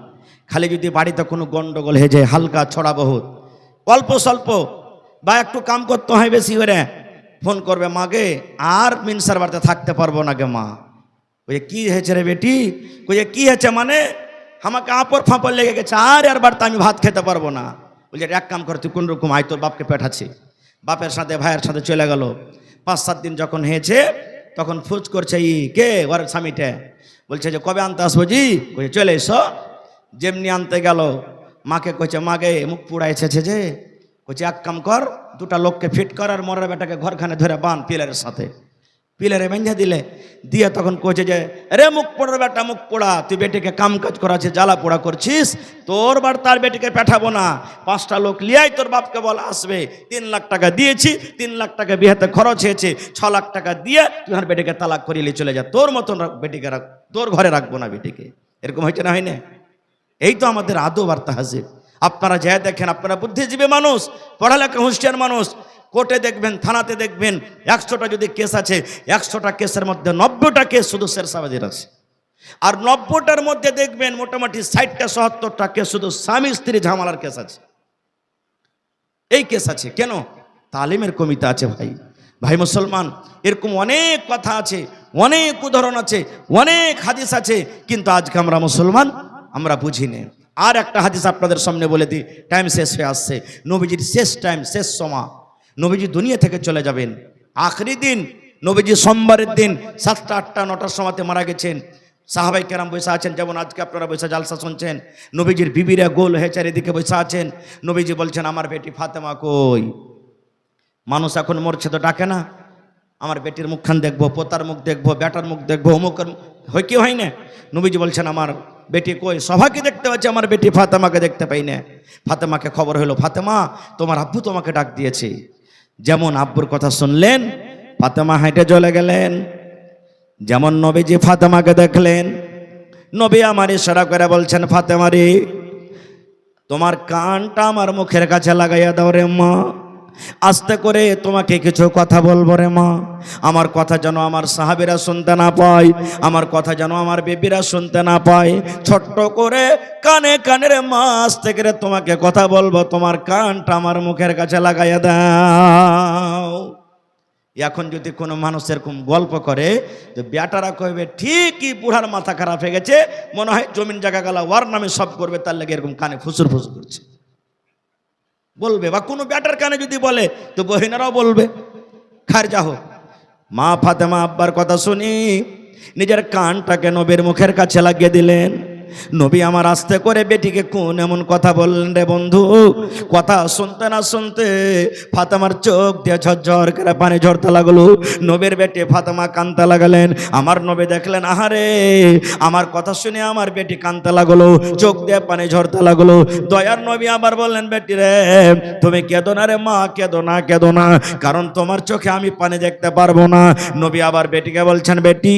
খালি যদি বাড়িতে কোনো গন্ডগোল হয়ে যায়, হালকা ছড়া বহুত, অল্প স্বল্প বা একটু কাম করতে হয় বেশি করে, ফোন করবে মাগে আর মিনসার বাড়িতে থাকতে পারবো না গে মা। ওই কি হয়েছে রে বেটি? ওই কি হয়েছে মানে আমাকে আপর ফাঁপর লেগে গেছে, আর বাড়িতে আমি ভাত খেতে পারবো না। বলছে এক কাম কর, তুই কোন রকম আয়, তোর বাপকে পাঠাচ্ছি। বাপের সাথে ভাইয়ের সাথে চলে গেল। 5-7 দিন যখন হয়েছে তখন ফুজ করছে ই কে ওর স্বামীটা, বলছে যে কবে আনতে আসবো জি? কইছে চলে এসো। যেমনি আনতে গেল মাকে কইছে মাগে মুখ পুড়াইছে যে, কইছে এক কাম কর, 2টা লোককে ফিট কর আর মরার বেটাকে ঘরখানে ধরে বান পিলারের সাথে। পিলারে বেঁধে দিলে, দিয়ে তখন কোচে যে, রে মুখ পোড়ার বেটা, মুখ পোড়া, তুই বেটিকে কাম কাজ করাছে, জ্বালা পোড়া করছিস, তোর বার তার বেটিকে পাঠাবো না, 5টা লোক লিয়াই তোর বাপকে বল আসবে, 3 লাখ টাকা দিয়েছি, 3 লাখ টাকা বিয়েতে খরচ হয়েছে, 6 লাখ টাকা দিয়ে তুই আমার বেটিকে তালাক করিয়ে চলে যা, তোর মতন বেটিকে রাখ, তোর ঘরে রাখবো না বেটিকে। এরকম হয়েছে না, হয় না? এই তো আমাদের আদব আর তাহজিব। আপনারা যা দেখেন, আপনারা বুদ্ধিজীবী মানুষ, পড়ালেখা হুঁশিয়ার মানুষ, কোর্টে দেখবেন, থানাতে দেখবেন, 100টা যদি কেস আছে, 100টা কেসের মধ্যে 90টা কেস শুধু শেরশাবাজির আছে, আর 90টার মধ্যে দেখবেন মোটামুটি 60টা 70টা কেস শুধু স্বামী স্ত্রী ঝামেলার কেস আছে। এই কেস আছে কেন? তালিমের কমিতে আছে। ভাই ভাই মুসলমান, এরকম অনেক কথা আছে, অনেক উদাহরণ আছে, অনেক হাদিস আছে, কিন্তু আজকে আমরা মুসলমান আমরা বুঝি না। আর একটা হাদিস আপনাদের সামনে বলে দিই, টাইম শেষ হয়ে আসছে। নবীজির শেষ টাইম, শেষ সময়, নবীজি দুনিয়া থেকে চলে যাবেন আখরি দিন। নবীজি সোমবারের দিন 7টা 8টা 9টার সময়তে মারা গেছেন। সাহাবাই কেরাম বসে আছেন, যেমন আজকে আপনারা বসে জালসা শুনছেন। নবীজির বিবিরা গোল হয়ে চারিদিকে বসে আছেন। নবীজি বলছেন, আমার বেটি ফাতেমা কই? মানুষ এখন মরছে তো ডাকে না, আমার বেটির মুখখান দেখবো, পোতার মুখ দেখবো, বেটার মুখ দেখবো, অমুকের হয় কি হয় না? নবীজি বলছেন, আমার বেটি কই? সবাইকে দেখতে পাচ্ছি, আমার বেটি ফাতেমাকে দেখতে পাই না। ফাতেমাকে খবর হলো, ফাতেমা তোমার আব্বু তোমাকে ডাক দিয়েছে। যেমন আব্বুর কথা শুনলেন, ফাতেমা হেঁটে চলে গেলেন। যেমন নবীজি ফাতেমাকে দেখলেন, নবী আমার ইশারা করে বলছেন, ফাতেমা রে, তোমার কানটা আমার মুখের কাছে লাগাইয়া দাও রে মা, আস্তে করে তোমাকে কিছু কথা বলবো রে মা। আমার কথা যেন আমার সাহাবীরা শুনতে না পায়, আমার কথা যেন আমার বেবিরা শুনতে না পায়। ছোট্ট করে কানে কানে রে মা, আস্তে করে তোমাকে কথা বলবো, তোমার কানটা আমার মুখের কাছে লাগাইয়া দাও। এখন যদি কোনো মানুষ এরকম গল্প করে, তো বেটারা কইবে ঠিকই বুড়ার মাথা খারাপ হয়ে গেছে, মনে হয় জমিন জায়গা গেলা ওয়ার নামে সব করবে, তার লেগে এরকম কানে ফুসুর ফুসুর করছে বলবে। বা কোনো বেটার কানে যদি বলে, তো বহিনারাও বলবে। খার যাহ, মা ফাতেমা আব্বার কথা শুনি নিজের কানটাকে নবীর মুখের কাছে লাগিয়ে দিলেন। নবী আমার আস্তে করে বেটিকে কোন এমন কথা বললেন রে বন্ধু, কথা শুনতে না শুনতে ফাতেমার চোখ দিয়ে ঝরঝর করে পানি ঝরতে লাগলো। নবীর বেটি ফাতেমা কাঁদতে লাগালেন। আমার নবী দেখলেন, আহারে, আমার কথা শুনে আমার বেটি কাঁদতে লাগলো, চোখ দিয়ে পানি ঝরতে লাগলো। দয়ার নবী আবার বললেন, বেটি রে, তুমি কেঁদো না রে মা, কেঁদো না, কেঁদো না, কারণ তোমার চোখে আমি পানি দেখতে পারবো না। নবী আবার বেটিকে বলছেন, বেটি,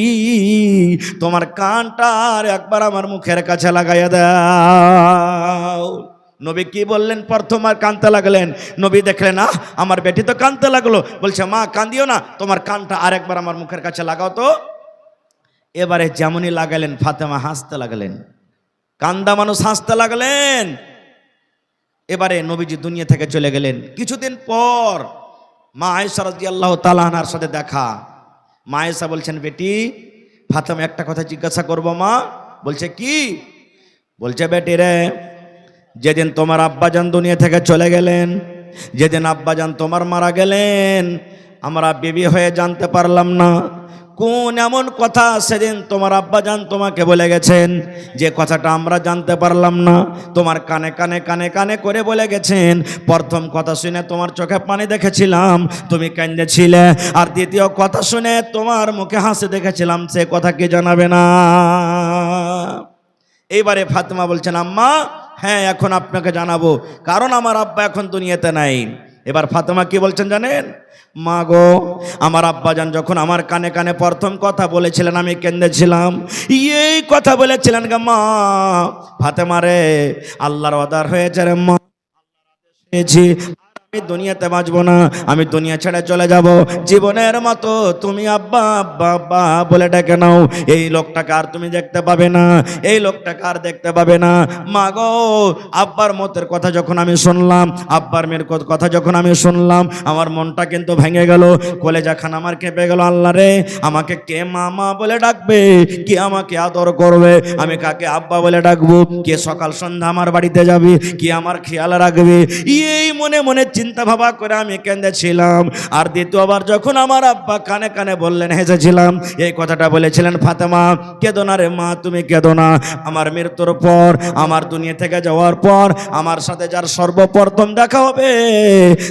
তোমার কানটা আর একবার আমার মুখের কাছে লাগাইয়া দাও। নবী কি বললেন? প্রথম আর কানতে লাগলেন। নবী দেখলেন, আমার বেটি তো কানতে লাগলো, বলছে, মা কান্দিও না, তোমার কানটা আরেকবার আমার মুখের কাছে লাগাও তো। এবারে যেমনই লাগালেন, ফাতেমা হাসতে লাগলেন। কান্দা মানুষ হাসতে লাগলেন। এবারে নবীজি দুনিয়া থেকে চলে গেলেন। কিছুদিন পর মা আয়েশা রাদিয়াল্লাহু তাআলা আনহার সাথে দেখা। মা আয়েশা বলছেন, বেটি, ফাতেমা একটা কথা জিজ্ঞাসা করবো মা? বলছে, কি? বলছে, বেটি রে, যেদিন তোমার আব্বাজান দুনিয়া থেকে চলে গেলেন, যেদিন আব্বাজান তোমার মারা গেলেন, আমরা বিবি হয়ে জানতে পারলাম না কোন এমন কথা সেদিন তোমার আব্বাজান তোমাকে বলে গেছেন, যে কথাটা আমরা জানতে পারলাম না। তোমার কানে কানে কানে কানে করে বলে গেছেন। প্রথম কথা শুনে তোমার চোখে পানি দেখেছিলাম, তুমি কাঁদেছিলে, আর দ্বিতীয় কথা শুনে তোমার মুখে হাসি দেখেছিলাম, সে কথা কি জানাবে না? এইবারে ফাতেমা বলছেন, আম্মা, হ্যাঁ, এখন আপনাকে জানাবো, কারণ আমার আব্বা এখন দুনিয়াতে নাই। এবার ফাতেমা কি বলছেন জানেন? মা গো, আমার আব্বাজান যখন আমার কানে কানে প্রথম কথা বলেছিলেন, আমি কেঁদেছিলাম। এই কথা বলেছিলেন গা মা, ফাতেমা রে, আল্লাহর ওয়াদার হয়েছে রে মা, আমি দুনিয়াতে বাঁচবো না, আমি দুনিয়া ছেড়ে চলে যাব। জীবনের মতো তুমি আব্বা আব্বা আব্বা বলে ডেকে নাও। এই লোকটাকে আর তুমি দেখতে পাবে না, এই লোকটাকে আর দেখতে পাবে না। মা গো, আব্বার মতের কথা যখন আমি শুনলাম, আব্বার মেয়ের কথা যখন আমি শুনলাম, আমার মনটা কিন্তু ভেঙে গেল, কলেজাখান আমার কেঁপে গেল। আল্লাহ রে, আমাকে কে মামা বলে ডাকবে, কে আমাকে আদর করবে, আমি কাকে আব্বা বলে ডাকবো, কে সকাল সন্ধ্যা আমার বাড়িতে যাবে, কে আমার খেয়াল রাখবে, এই মনে মনে চিন্তা চিন্তা ভাবা করে আমি কেঁদেছিলাম। আর দ্বিতীয়বার যখন আমার আব্বা কানে কানে বললেন, হেসেছিলাম। এই কথাটা বলেছিলেন, ফাতেমা কেঁদো না রে মা, তুমি কেঁদো না। আমার মৃত্যুর পর, আমার দুনিয়া থেকে যাওয়ার পর আমার সাথে যার সর্বপ্রথম দেখা হবে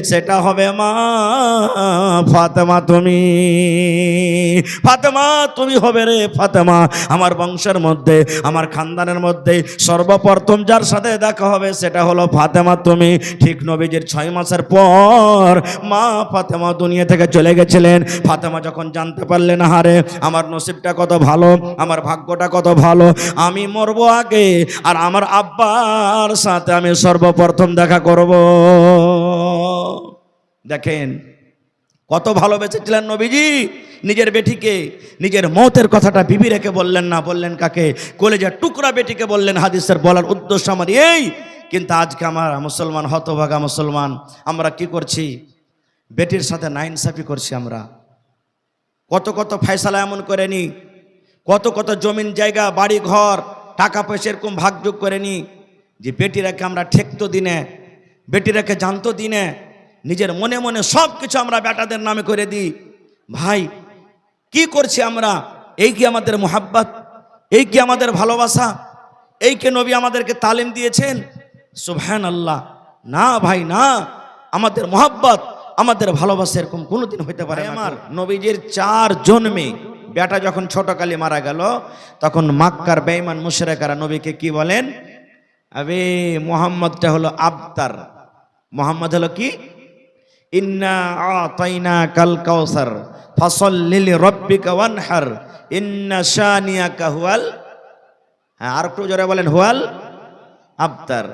সেটা হবে মা ফাতেমা। তুমি ফাতেমা, তুমি হবে রে ফাতেমা। আমার বংশের মধ্যে, আমার খানদানের মধ্যে সর্বপ্রথম যার সাথে দেখা হবে সেটা হলো ফাতেমা তুমি। ঠিক নবীজির 6 মাসের পর মা ফাতেমা দুনিয়া থেকে চলে গেছিলেন। ফাতেমা যখন জানতে পারলেন, হারে আমার নসিবটা কত ভালো, আমার ভাগ্যটা কত ভালো, আমি মরবো আগে আর আমার আব্বার সাথে আমি সর্বপ্রথম দেখা করব। দেখেন কত ভালোবেসেছিলেন নবীজি নিজের বেটিকে। নিজের মৌতের কথাটা বিবি রেখে বললেন না, বললেন কাকে? কলেজার টুকরা বেটিকে বললেন। হাদিসের বলার উদ্দেশ্য আমার এই, কিন্তু আজকে আমার মুসলমান, হতভাগা মুসলমান, আমরা কি করছি? বেটির সাথে নাইনসাফি করছি। আমরা কত কত ফয়সালা এমন করে নি, কত কত জমিন জায়গা বাড়ি ঘর টাকা পয়সা এরকম ভাগযোগ করে নি যে বেটিরাকে আমরা ঠেকতো দিনে, বেটিরাকে জানতো দিনে, নিজের মনে মনে সব কিছু আমরা বেটাদের নামে করে দিই। ভাই কি করছি আমরা? এই কি আমাদের মোহাব্বত? এই কি আমাদের ভালোবাসা? এই কি নবী আমাদেরকে তালিম দিয়েছেন? সুবহানাল্লাহ। না ভাই না, আমাদের মোহাব্বত, আমাদের ভালোবাসা এরকম কোনোদিন হইতে পারে না। আমার নবীজির 4 জন্মে বেটা যখন ছোটকালে মারা গেল, তখন মক্কার বেঈমান মুশরিকরা নবীকে কি বলেন? আবে মুহাম্মদটা হলো আবতার। মুহাম্মদ হলো কি? ইন্না আতাইনাকাল কাউসার ফাসাল্লি লিরাব্বিকা ওয়ানহার ইন্না শানিয়াকা হুয়াল, হ্যাঁ আর একটু জোরে বলেন, হুয়াল আবতার।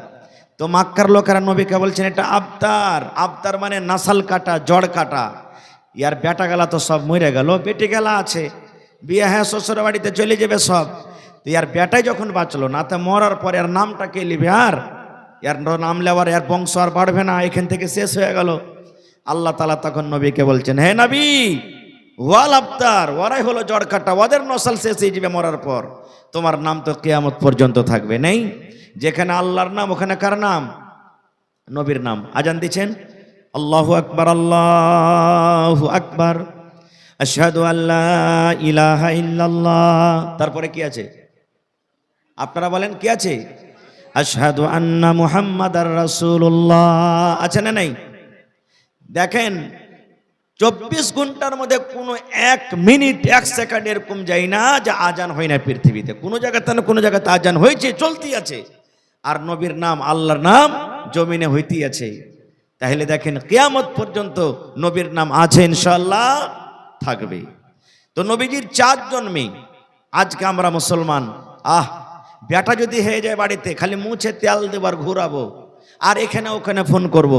তো মক্কার লোকেরা নবীকে বলছেন এটা আবতার। আবতার মানে নাসাল কাটা, জড় কাটা। ইয়ার বেটা গেলা তো সব মরে গেল, বেটি গেলা আছে, বিয়ে হ্যাঁ শ্বশুর বাড়িতে চলে যাবে সব। তো ইয়ার বেটাই যখন বাঁচলো না, তা মরার পর এর নামটা কে লিবে? আর এর নাম লেওয়ার এর বংশ আর বাড়বে না, এখান থেকে শেষ হয়ে গেল। আল্লাহ তাআলা তখন নবীকে বলছেন, হে নবী, ওয়াল আবতার, ওরাই হলো জড় কাটা, ওদের নসল শেষ হয়ে যাবে মরার পর, তোমার নাম তো কিয়ামত পর্যন্ত থাকবে। নেই যেখানে আল্লাহর নাম ওখানে কার নাম? নবীর নাম। আজান দিচ্ছেন, আল্লাহু আকবার, আল্লাহু আকবার, আশহাদু আল্লা ইলাহা ইল্লাল্লাহ। তারপরে কি আছে? আপনারা বলেন কি আছে? আশহাদু আন্না মুহাম্মাদার রাসূলুল্লাহ। আছে না নাই? দেখেন 24 ঘন্টার মধ্যে কোনো 1 মিনিট 1 সেকেন্ড এরকম যায় না যে আজান হয় না পৃথিবীতে। কোনো জায়গাতে না কোনো জায়গাতে আজান হয়েছে, চলতি আছে। আর নবীর নাম, আল্লাহর নাম জমিনে হইতেই আছে। তাহলে দেখেন কিয়ামত পর্যন্ত নবীর নাম আছে, ইনশাআল্লাহ থাকবে। তো নবীজির 4 জন্মে আজকে আমরা মুসলমান। বেটা যদি হয়ে যায় বাড়িতে, খালি মুছে তেল দেবার ঘুরাবো আর এখানে ওখানে ফোন করব,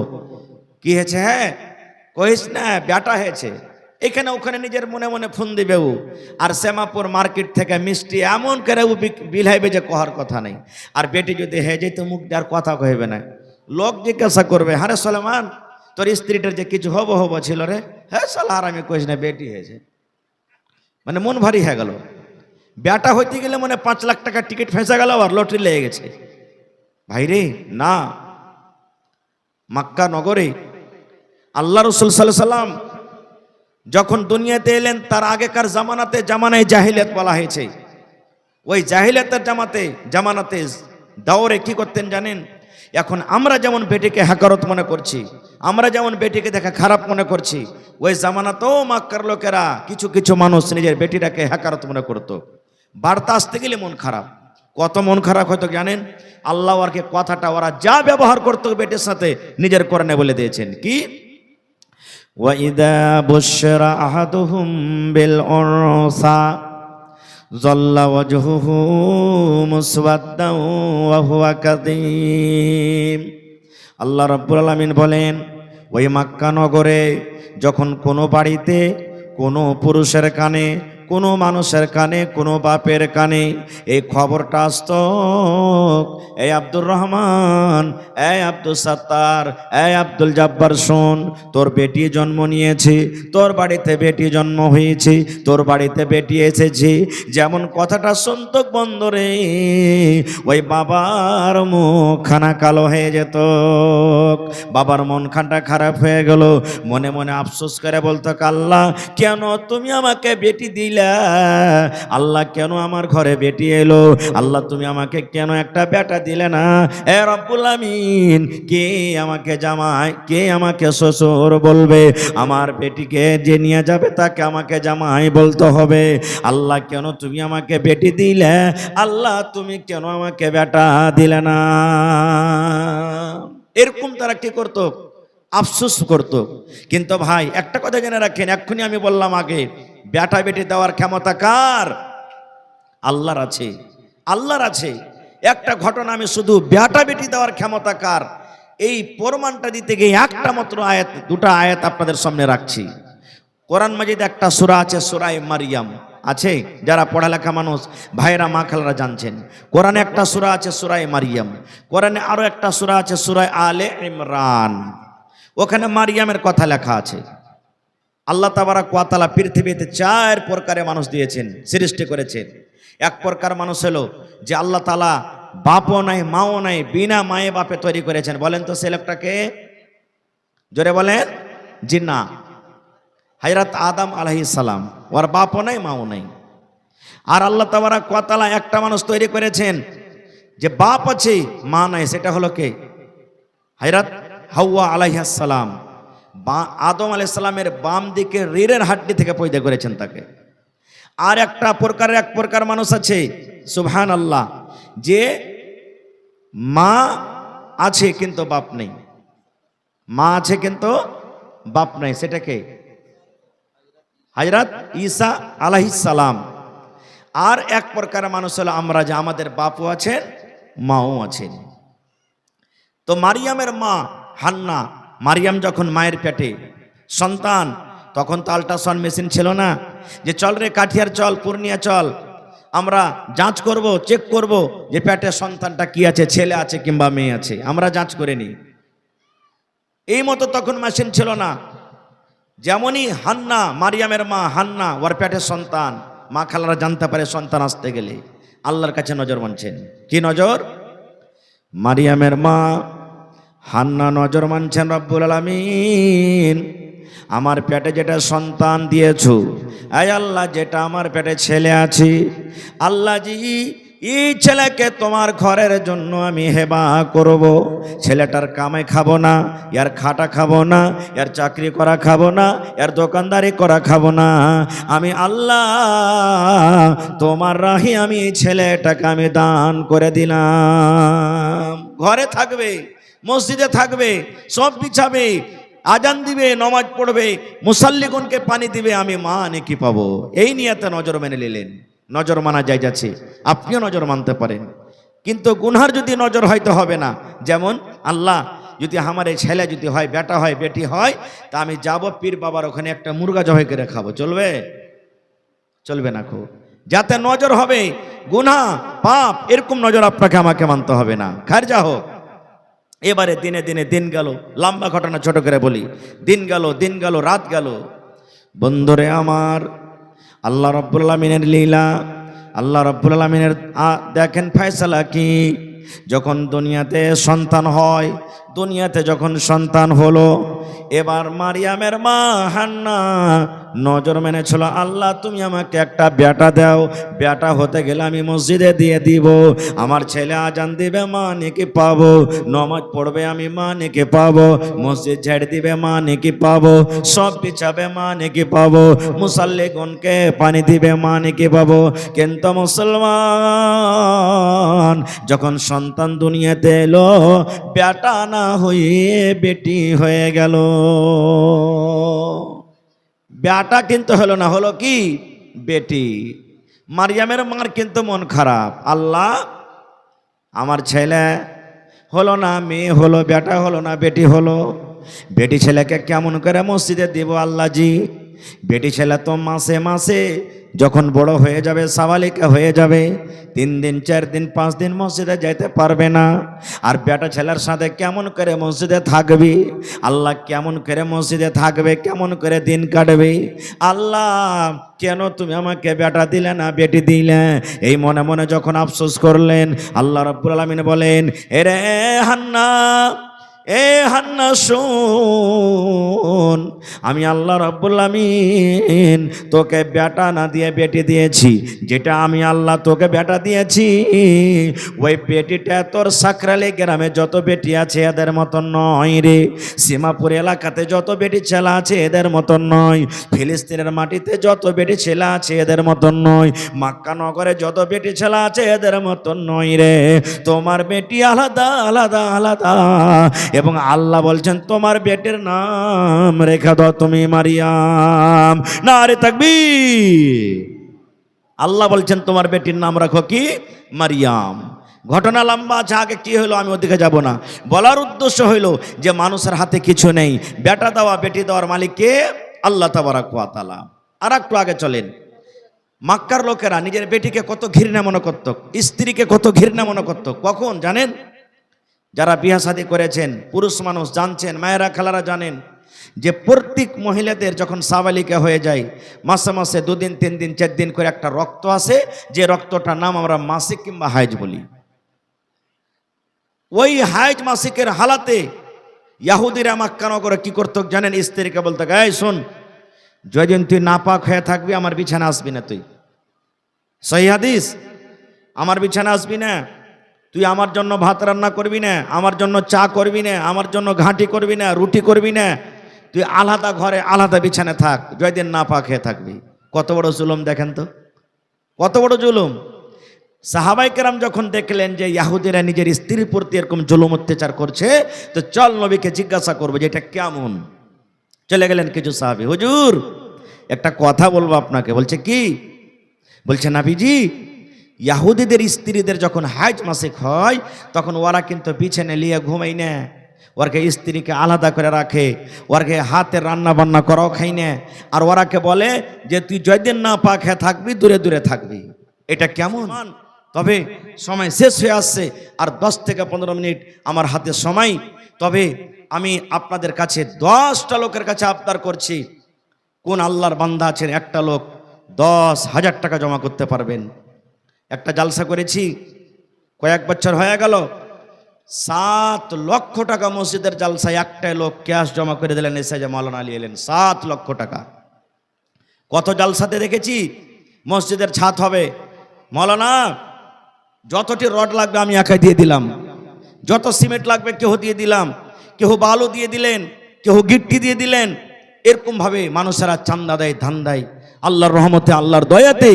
কি হয়েছে? হ্যাঁ কইস না বেটা হয়েছে, এখানে ওখানে নিজের মনে মনে ফোন দিবে ও। আর শ্যামাপুর মার্কেট থেকে মিষ্টি এমন করে ও বিলাইবে যে কহার কথা নেই। আর বেটি যদি হয়ে যায় তো মুখ আর কথা কইবে না। লোক জিজ্ঞাসা করবে, হারে সলেমান তোর স্ত্রীটার যে কিছু হবো হবো ছিল রে? হ্যাঁ সালা, আর আমি কইস না বেটি হয়েছে। মানে মন ভারী হয়ে গেল। বেটা হইতে গেলে মানে 5 লাখ টাকা টিকিট ফেঁসে গেল আর লটারি লেগে গেছে। ভাইরে না, মক্কা নগরে আল্লাহ রাসূল সাল্লাল্লাহু আলাইহি সাল্লাম যখন দুনিয়াতে এলেন, তার আগেকার জামানায় জাহিলিয়াত বলা হয়েছে। ওই জাহিলিয়াতের জামানাতে দাওরে কি করতেন জানেন? এখন আমরা যেমন বেটিকে হাকারত মনে করছি, আমরা যেমন বেটিকে দেখা খারাপ মনে করছি, ওই জামানাতেও মক্কার লোকেরা কিছু কিছু মানুষ নিজের বেটিটাকে হাকারত মনে করতো। বার্তা আসতে গেলে মন খারাপ। কত মন খারাপ হয়তো জানেন? আল্লাহ আর কে কথাটা ওরা যা ব্যবহার করতো বেটির সাথে নিজের কোরআনে বলে দিয়েছেন কি? وَإِذَا بُشِّرَ أَحَدُهُم بِالْأُنثَىٰ ظَلَّ وَجْهُهُ مُسْوَدًّا وَهُوَ كَظِيمٌ। আল্লাহ রাব্বুল আলামিন বলেন, ওই মক্কা নগরে যখন কোনো বাড়িতে কোনো পুরুষের কানে কোনো মানুষের কানে, কোনো বাপের কানে এই খবরটা আসতো, এই আব্দুর রহমান, এই আব্দুল সাত্তার, এই আব্দুল জব্বার, শোন, তোর বেটি জন্ম নিয়েছে, তোর বাড়িতে বেটি জন্ম হয়েছে, তোর বাড়িতে বেটি এসেছে। যেমন কথাটা শুনতো বন্ধরে, ওই বাবার মুখখানা কালো হয়ে যেত, বাবার মনখানটা খারাপ হয়ে গেল। মনে মনে আফসোস করে বলতো, আল্লাহ কেন তুমি আমাকে বেটি দিলা, আল্লাহ কেন আমার ঘরে বেটি এলো, আল্লাহ তুমি আমাকে কেন একটা বেটা দিলে না। এ রব্বুল আমিন, কে আমাকে জামাই, কে আমাকে শ্বশুর বলবে, আমার বেটিকে যে নিয়ে যাবে তাকে আমাকে জামাই বলতে হবে। আল্লাহ কেন তুমি আমাকে বেটি দিলে, আল্লাহ তুমি কেন আমাকে বেটা দিলে না। এরকম তারা কি করতো, আফসোস করতো। কিন্তু ভাই একটা কথা জেনে রাখেন, এক্ষুনি আমি বললাম আগে, বেটা বেটি দেওয়ার ক্ষমতা কার? আল্লাহর আছে, আল্লাহর আছে। একটা ঘটনা আমি শুধু বেটা বেটি দেওয়ার ক্ষমতা কার এই প্রমাণটা দিতে গিয়ে একটা মাত্র আয়াত, দুটা আয়াত আপনাদের সামনে রাখছি। কোরআন মাজিদ একটা সূরা আছে, সূরা মারিয়াম আছে, যারা পড়ালেখা মানুষ ভাইরা মা খালারা জানছেন। কোরআনে একটা সূরা আছে সূরা মারিয়াম, কোরআনে আরো একটা সূরা আছে সূরা আলে ইমরান, ওখানে মারিয়ামের কথা লেখা আছে। আল্লাহ তাবারাক ওয়া তাআলা পৃথিবীতে 4 প্রকারের মানুষ দিয়েছেন, সৃষ্টি করেছেন। এক প্রকার মানুষ হলো যে আল্লাহ তাআলা বাপও নাই মাও নাই, বিনা মায়ে বাপে তৈরি করেছেন। বলেন তো সে লোকটাকে, জোরে বলেন। জিন্না হযরত আদম আলাইহিস সালাম, ওর বাপও নাই মাও নাই। আর আল্লাহ তাবারাক ওয়া তাআলা একটা মানুষ তৈরি করেছেন যে বাপ আছে মা নাই, সেটা হলো কে? হযরত হাওয়া আলাইহিস সালাম। আদম আলাইহিস সালামের বাম দিকে রিড়ের হাড্ডি থেকে পয়দা করেছেন তাকে। আর একটা প্রকারের এক প্রকার মানুষ আছে, সুবহানাল্লাহ, যে মা আছে কিন্তু বাপ নেই, মা আছে কিন্তু বাপ নাই, সেটা কে? হযরত ঈসা আলাইহিস সালাম। আর এক প্রকার মানুষ হলো আমরা, যে আমাদের বাপও আছেন মাও আছেন। তো মারিয়ামের মা হান্না, মারিয়াম যখন মায়ের পেটে সন্তান, তখন তো আল্ট্রাসাউন্ড মেশিন ছিল না, যে চল রে কাঠিয়ার চল, পূর্ণিয়া চল, আমরা যাঞ্চ করব, চেক করব যে পেটে সন্তানটা কি আছে, ছেলে আছে কিংবা মেয়ে আছে, আমরা যাঞ্চ করে নিই। এই মতো তখন মেশিন ছিল না। যেমনই হান্না, মারিয়ামের মা হান্না, ওর পেটে সন্তান, মা খালারা জানতে পারে সন্তান আসতে গেলে আল্লাহর কাছে নজর মানছেন। কি নজর? মারিয়ামের মা হান্না নজর মানছেন, রব্বুল আলামিন আমার পেটে যেটা সন্তান দিয়েছো, আয় আল্লাহ যেটা আমার পেটে ছেলে আছে, আল্লাহ জি এই ছেলেকে তোমার ঘরের জন্য আমি হেবা করব। ছেলেটার কামাই খাবো না, এর খাটা খাবো না, এর চাকরি করা খাবো না, এর দোকানদারি করা খাবো না, আমি আল্লাহ তোমার রাহি আমি এই ছেলেটাকে আমি দান করে দিলাম। ঘরে থাকবে, মসজিদে থাকবে, সব বিছাবে, আজান দিবে, নমাজ পড়বে, মুসাল্লিগণকে পানি দিবে, আমি মা নেকি পাবো। এই নিয়তে নজর মেনে নিলেন। নজর মানা যায় যাচ্ছে, আপনিও নজর মানতে পারেন, কিন্তু গুনহার যদি নজর হয়তো হবে না। যেমন আল্লাহ যদি আমার এই ছেলে যদি হয়, বেটা হয়, বেটি হয়, তা আমি যাব পীর বাবার ওখানে একটা মুরগা জবাই করে খাবো, চলবে? চলবে না। খুব যাতে নজর হবে গুনাহ পাপ, এরকম নজর আপনাকে আমাকে মানতে হবে না। খারজা হোক। এবারে দিনে দিনে দিন গেল, লম্বা ঘটনা ছোট করে বলি। দিন গেল, দিন গেল, রাত গেল। বন্ধুরে আমার, আল্লাহ রাব্বুল আলামিনের লীলা, আল্লাহ রাব্বুল আলামিনের দেখেন ফয়সালা কি। যখন দুনিয়াতে সন্তান হয়, দুনিয়াতে যখন সন্তান হলো, এবার মারিয়ামের মা হান্না নজর মেনেছিল, আল্লাহ তুমি আমাকে একটা বেটা দাও, বেটা হতে গেলে আমি মসজিদে দিয়ে দিব, আমার ছেলে আজান দিবে মা নেকি পাবো, নমাজ পড়বে আমি মা নেকি পাবো, মসজিদ ঝেড়ে দিবে মা নেকি পাবো, সব বিছাবে মা নেকি পাবো, মুসাল্লিগণকে পানি দিবে মা নেকি পাবো। কিন্তু মুসলমান যখন সন্তান দুনিয়াতে এলো, বেটা না হয়ে বেটি হয়ে গেল। বেটা কিন্তু হলো না, হলো কি? বেটি। মারিয়ামের মার কিন্তু মন খারাপ, আল্লাহ আমার ছেলে হলো না, মেয়ে হলো, বেটা হলো না, বেটি হলো, বেটি ছেলেকে কেমন করে মসজিদে দিব আল্লাহ জি? বেটি ছেলে তো মাসে মাসে যখন বড় হয়ে যাবে, সাবালিকা হয়ে যাবে, 3 দিন 4 দিন 5 দিন মসজিদে যাইতে পারবে না। আর বেটা ছেলের সাথে কেমন করে মসজিদে থাকবি? আল্লাহ কেমন করে মসজিদে থাকবে, কেমন করে দিন কাটবে? আল্লাহ কেন তুমি আমাকে বেটা দিলে না, বেটি দিলে? এই মনে মনে যখন আফসোস করলেন, আল্লাহ রাব্বুল আলামিন বলেন, এরে হান্না, এ হান্না শোন, আমি আল্লাহ রাব্বুল আলামিন তোকে বেটা না দিয়ে বেটি দিয়েছি। যেটা আমি আল্লাহ তোকে বেটা দিয়েছি, ওই বেটিটা তোর সাকরালি গ্রামে যত বেটি আছে এদের মতন নয় রে। সীমাপুর এলাকাতে যত বেটি ছেলা আছে এদের মতন নয়। ফিলিস্তিনের মাটিতে যত বেটি ছেলা আছে এদের মতন নয়। মক্কা নগরে যত বেটি ছেলা আছে এদের মতন নয় রে। তোমার বেটি আলাদা আলাদা আলাদা। এবং আল্লাহ বলছেন তোমার বেটির নাম রেখে দাও তুমি মারিয়াম। নারে তাকবীর। আল্লাহ বলছেন তোমার বেটির নাম রাখো কি? মারিয়াম। ঘটনা লম্বা আছে, আগে কি হলো আমি ওদিকে যাব না। বলার উদ্দেশ্য হইল যে মানুষের হাতে কিছু নেই, বেটা দেওয়া বেটি দেওয়ার মালিক কে? আল্লাহ তাবারক ওয়া তাআলা। আর একটু আগে চলেন। মক্কার লোকেরা নিজের বেটিকে কত ঘৃণা মনে করত, স্ত্রীকে কত ঘৃণা মনে করত। কখন জানেন? যারা বিয়া শাদী করেছেন, পুরুষ মানুষ জানছেন, মায়েরা খালারা জানেন যে প্রত্যেক মহিলাদের যখন সাবালিকা হয়ে যায়, মাসে মাসে 2 দিন 3 দিন 4 দিন করে একটা রক্ত আসে, যে রক্তটার নাম আমরা মাসিক কিংবা হাইজ বলি। ওই হাইজ মাসিকের হালাতে ইহুদিরা মক্কা নগরে কি করতো জানেন? স্ত্রীকে বলতো, এই শোন, যেদিন তুই নাপাক হয়ে থাকবি আমার বিছানা আসবি না। তুই সহিহ হাদিস, আমার বিছানা আসবি না, তুই আমার জন্য ভাত রান্না করবি না, আমার জন্য চা করবি না, আমার জন্য ঘাঁটি করবি না, রুটি করবি না, তুই আলাদা ঘরে আলাদা বিছানে থাক, যদিন নাপাক হয়ে থাকবি। কত বড় জুলুম দেখেন তো, কত বড় জুলুম। সাহাবাই কেরাম যখন দেখলেন যে ইহুদিরা নিজের স্ত্রীর প্রতি এরকম জুলুম অত্যাচার করছে, তো চল নবীকে জিজ্ঞাসা করবো যে এটা কেমন। চলে গেলেন কিছু সাহাবী, হুজুর একটা কথা বলবো আপনাকে। বলছে কি? বলছে নাবিজি, ইহুদিদের স্ত্রীদের যখন হাইজ মাসিক হয় তখন ওরা কিন্তু বিছানে নিয়ে ঘুমাই না, ওরকে স্ত্রীকে আলাদা করে রাখে, ওরকে হাতে রান্না বান্না করাও খাই না, আর ওরাকে বলে যে তুই যদিন না পাক হয়ে থাকবি দূরে দূরে থাকবি। এটা কেমন? তবে সময় শেষ হয়ে আসছে, আর 10 থেকে 15 মিনিট আমার হাতে সময়। তবে আমি আপনাদের কাছে 10টা লোকের কাছে আবদার করছি, কোন আল্লাহর বান্দা আছেন একটা লোক 10,000 টাকা জমা করতে পারবেন? একটা জালসা করেছি, কয়েক বছর হয়ে গেল, 7 লক্ষ টাকা মসজিদের জালসায় একটাই লোক ক্যাশ জমা করে দিলেন। এসে যে মাওলানা আলী এলেন, 7 লক্ষ টাকা। কত জালসাতে দেখেছি মসজিদের ছাদ হবে, মাওলানা যতটি রড লাগবে আমি একাই দিয়ে দিলাম, যত সিমেন্ট লাগবে কেউ দিয়ে দিলাম, কেউ বালু দিয়ে দিলেন, কেউ গিট্টি দিয়ে দিলেন। এরকম ভাবে মানুষেরা চান্দা দেয়, ধান দেয়। আল্লাহর রহমতে, আল্লাহর দয়াতে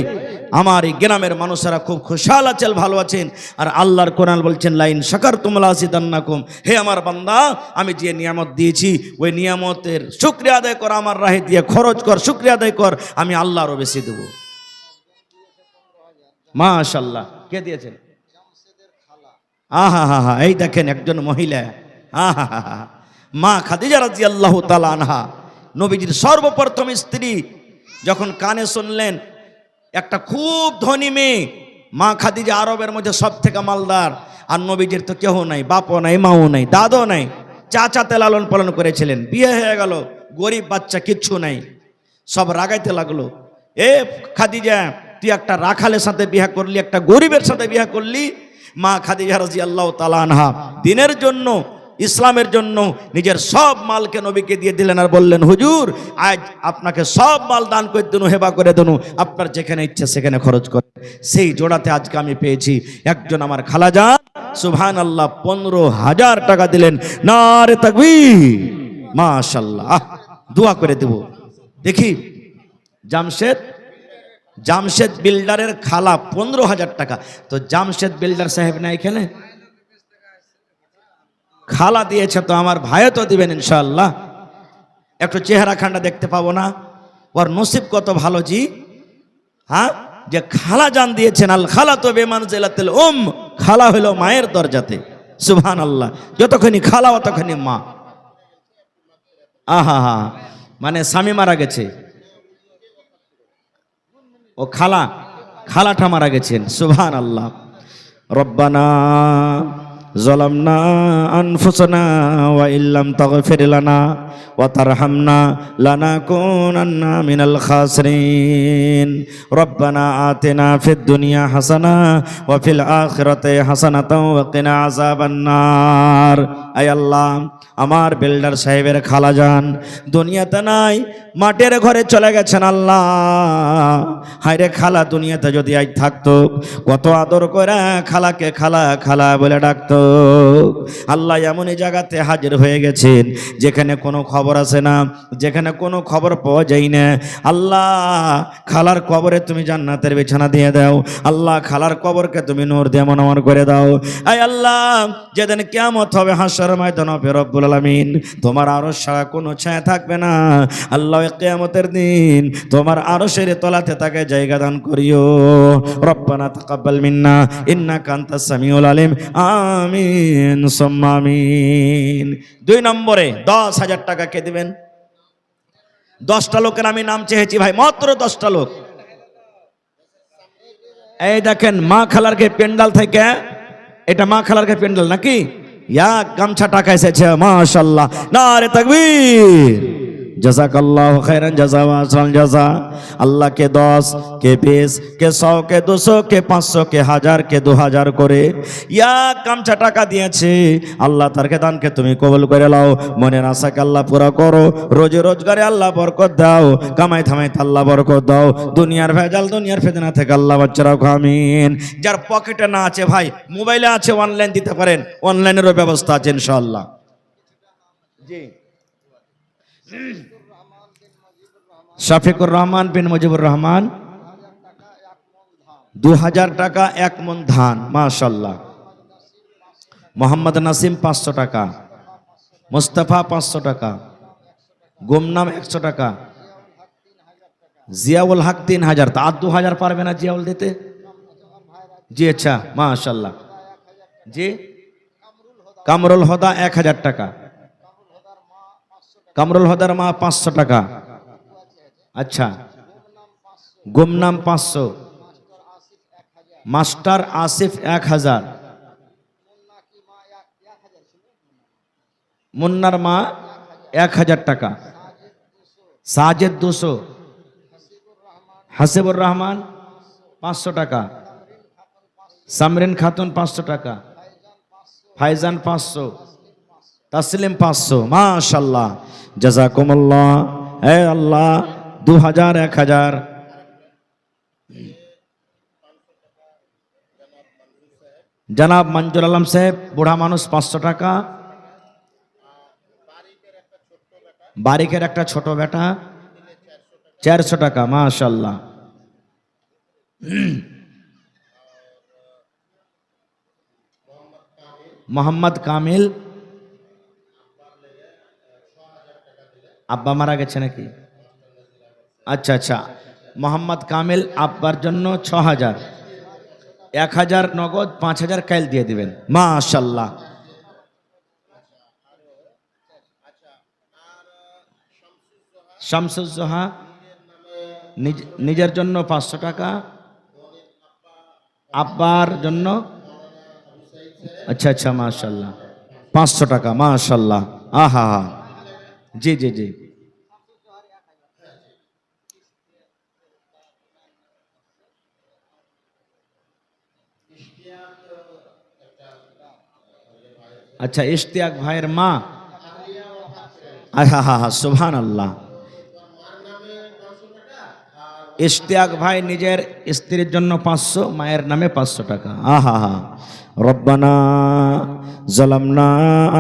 আমার এই গ্রামের মানুষেরা খুব খুশহাল আছেন, ভালো আছেন। আর আল্লাহর কোরআন বলছেন, লাইন শাকারতুম লাযিদান্নাকুম। হে আমার বান্দা, আমি যে নিয়ামত দিয়েছি ওই নিয়ামতের শুকরিয়া আদায় কর, আমার রাহে দিয়ে খরচ কর, শুকরিয়া আদায় কর, আমি আল্লাহ আরো বেশি দেব। মাশাআল্লাহ। কে দিয়েছেন? আহা হা হা, এই দেখেন একজন মহিলা, আহা হা হা, মা খাদিজা রাদিয়াল্লাহু তাআলা আনহা, নবীজির সর্বপ্রথম স্ত্রী। যখন কানে শুনলেন একটা খুব ধনী মেয়ে, মা খাদিজা আরবের মধ্যে সব থেকে মালদার, আর নবীজির তো কেউ নাই, বাপও নাই, মাও নাই, দাদও নাই, চাচাতে লালন পালন করেছিলেন। বিয়ে হয়ে গেল, গরিব বাচ্চা, কিচ্ছু নাই। সব রাগাইতে লাগলো, এ খাদিজা তুই একটা রাখালের সাথে বিয়ে করলি, একটা গরিবের সাথে বিয়ে করলি। মা খাদিজা রাদিয়াল্লাহু তাআলা আনহা দিনের জন্য, ইসলামের জন্য নিজের সব মালকে নবীকে দিয়ে দিলেন, আর বললেন, হুজুর আজ আপনাকে সব মাল দান করে দেন, হেবা করে দেন, আপনার যেখানে ইচ্ছে সেখানে খরচ করেন। সেই জোড়াতে আজকে আমি পেয়েছি একজন আমার খালাজান, সুবহানাল্লাহ, 15,000 টাকা দিলেন। নারে তাকবীর, মাশাআল্লাহ। দোয়া করে দেব। দেখি জামশেদ বিল্ডারের খালা 15,000 টাকা। তো জামশেদ বিল্ডার সাহেব না এখানে, খালা দিয়েছে, তো আমার ভাইও তো দিবেন ইনশাআল্লাহ। একটু চেহারা খান্ডা দেখতে পাবো না? ওর নসিব কত ভালো জি, হ্যাঁ, যে খালা জান দিয়েছেন। আল খালা তো বেমানজিলাতুল খালা হলো মায়ের দরজাতে। সুবহানাল্লাহ। যতক্ষণই খালা অতক্ষণই মা। আহা হা, মানে স্বামী মারা গেছে, ও খালাটা মারা গেছেন, সুবহানাল্লাহ। রব্বানা যালামনা আনফুসানা ওয়া ইল্লাম তাগফির লানা ওয়া তারহামনা লানাকুনান্না মিনাল খাসিরিন। রব্বানা আতিনা ফিদ দুনিয়া হাসানা ওয়া ফিল আখিরাতি হাসানাতাও ওয়া কিনা আযাবান নার। আয় আল্লাহ, আমার বিল্ডার সাহেবের খালাজান দুনিয়াতে নাই, মাটির ঘরে চলে গেছেন আল্লাহ। হায়রে খালা দুনিয়াতে যদি আজ থাকতো, কত আদর করে খালাকে খালা খালা বলে ডাকতো। আল্লাহ এমনই জায়গাতে হাজির হয়ে গেছেন যেখানে কোনো খবর আছে না, যেখানে কোনো খবর পাওয়া যায় না। আল্লাহ খালার কবরে তুমি জান্নাতের বিছানা দিয়ে দাও। আল্লাহ খালার কবরকে তুমি নূর দিয়ে মনোমন করে দাও। আয় আল্লাহ, যেদিন কিয়ামত হবে হাসর ময়দানে হবে রব্বুল আলামিন, তোমার আরশ ছাড়া কোনো ছায়া থাকবে না। আল্লাহ কিয়ামতের দিন তোমার আরশের তলাতে তাকে জায়গা দান করিও। রব্বানা তাকাব্বাল মিন্না ইন্নাকা আনতাস সামিউল আলিম। আমিন সুম্মা আমিন। 2 নম্বরে 10,000 টাকা কে দিবেন? 10টা লোকের আমি নাম চেয়েছি ভাই, মাত্র 10টা লোক। এই দেখেন মা খালারকে পেন্ডাল থেকে, এটা মা খালারকে পেন্ডাল নাকি? গামছা টাকা এসেছে, মাশাআল্লাহ, নারে তাকবীর। জাযাকাল্লাহু খায়রান জাযা ওয়া আহসানাল জাযা। আল্লাহ কে 10, কে 20, কে 100, কে 200, কে 500, কে 1000, কে 2000 করে গামছা টাকা দিয়েছে। আল্লাহ তারকে দানকে তুমি কবুল করে নাও। মনের আশাকে আল্লাহ পুরা করো। রোজে রোজগারে আল্লাহ বরকত দাও। কামাই থামাইতে আল্লাহ বরকত দাও। দুনিয়ার ভেজাল, দুনিয়ার ফিতনা থেকে আল্লাহ বাঁচিয়ে রাখো, আমিন। যার পকেটে না আছে ভাই, মোবাইলে আছে, অনলাইন দিতে পারেন, অনলাইনেরও ব্যবস্থা আছে ইনশাআল্লাহ। জি, শফিকুর রহমান বিন মুজিবুর রহমান 2000 টাকা 1 মণ ধান, মাশাআল্লাহ। মোহাম্মদ নাসিম 500 টাকা, মুস্তাফা 500 টাকা, গুমনাম 100 টাকা, জিয়াউল হক 3000। তা 2000 পারবে না জিয়াউল দিতে? জি আচ্ছা, মাশাআল্লাহ। জি, কামরুল হুদা 1000 টাকা, কামরুল হুদার মা 500 টাকা। আচ্ছা, গুমনাম 500, মাস্টার আসিফ 1000, মুন্নার মা 1000 টাকা, সাজেদ 200, হাসিবুর রহমান 500 টাকা, সামরিন খাতুন 500 টাকা, ফাইজান 500, তাসলিম 500। মাশাআল্লাহ, জাযাকুমুল্লাহ। হে আল্লাহ, 2000, 1000। জনাব মঞ্জুর আলম সাহেব, বুড়া মানুষ 500 টাকা। বারিকের একটা ছোট বেটা 400 টাকা, মাশাআল্লাহ। মোহাম্মদ কামিল, আব্বা মারা গেছে নাকি? আচ্ছা আচ্ছা, মোহাম্মদ কামিল আব্বার জন্য 6000, 1000 নগদ, 5000 কাইল দিয়ে দিবেন, মাশাআল্লাহ। শামসুজ্জোহা নিজের জন্য 500 টাকা, আব্বার জন্য, আচ্ছা আচ্ছা, মাশাআল্লাহ, 500 টাকা, মাশাআল্লাহ। আহা হা, জি জি জি। আচ্ছা, ইশতিয়াক ভাইয়ের মা, আহা হা হা, সুবহানাল্লাহ। ইশতিয়াক ভাই নিজের স্ত্রীর জন্য 500, মায়ের নামে 500 টাকা। আহা হা। রব্বানা যালামনা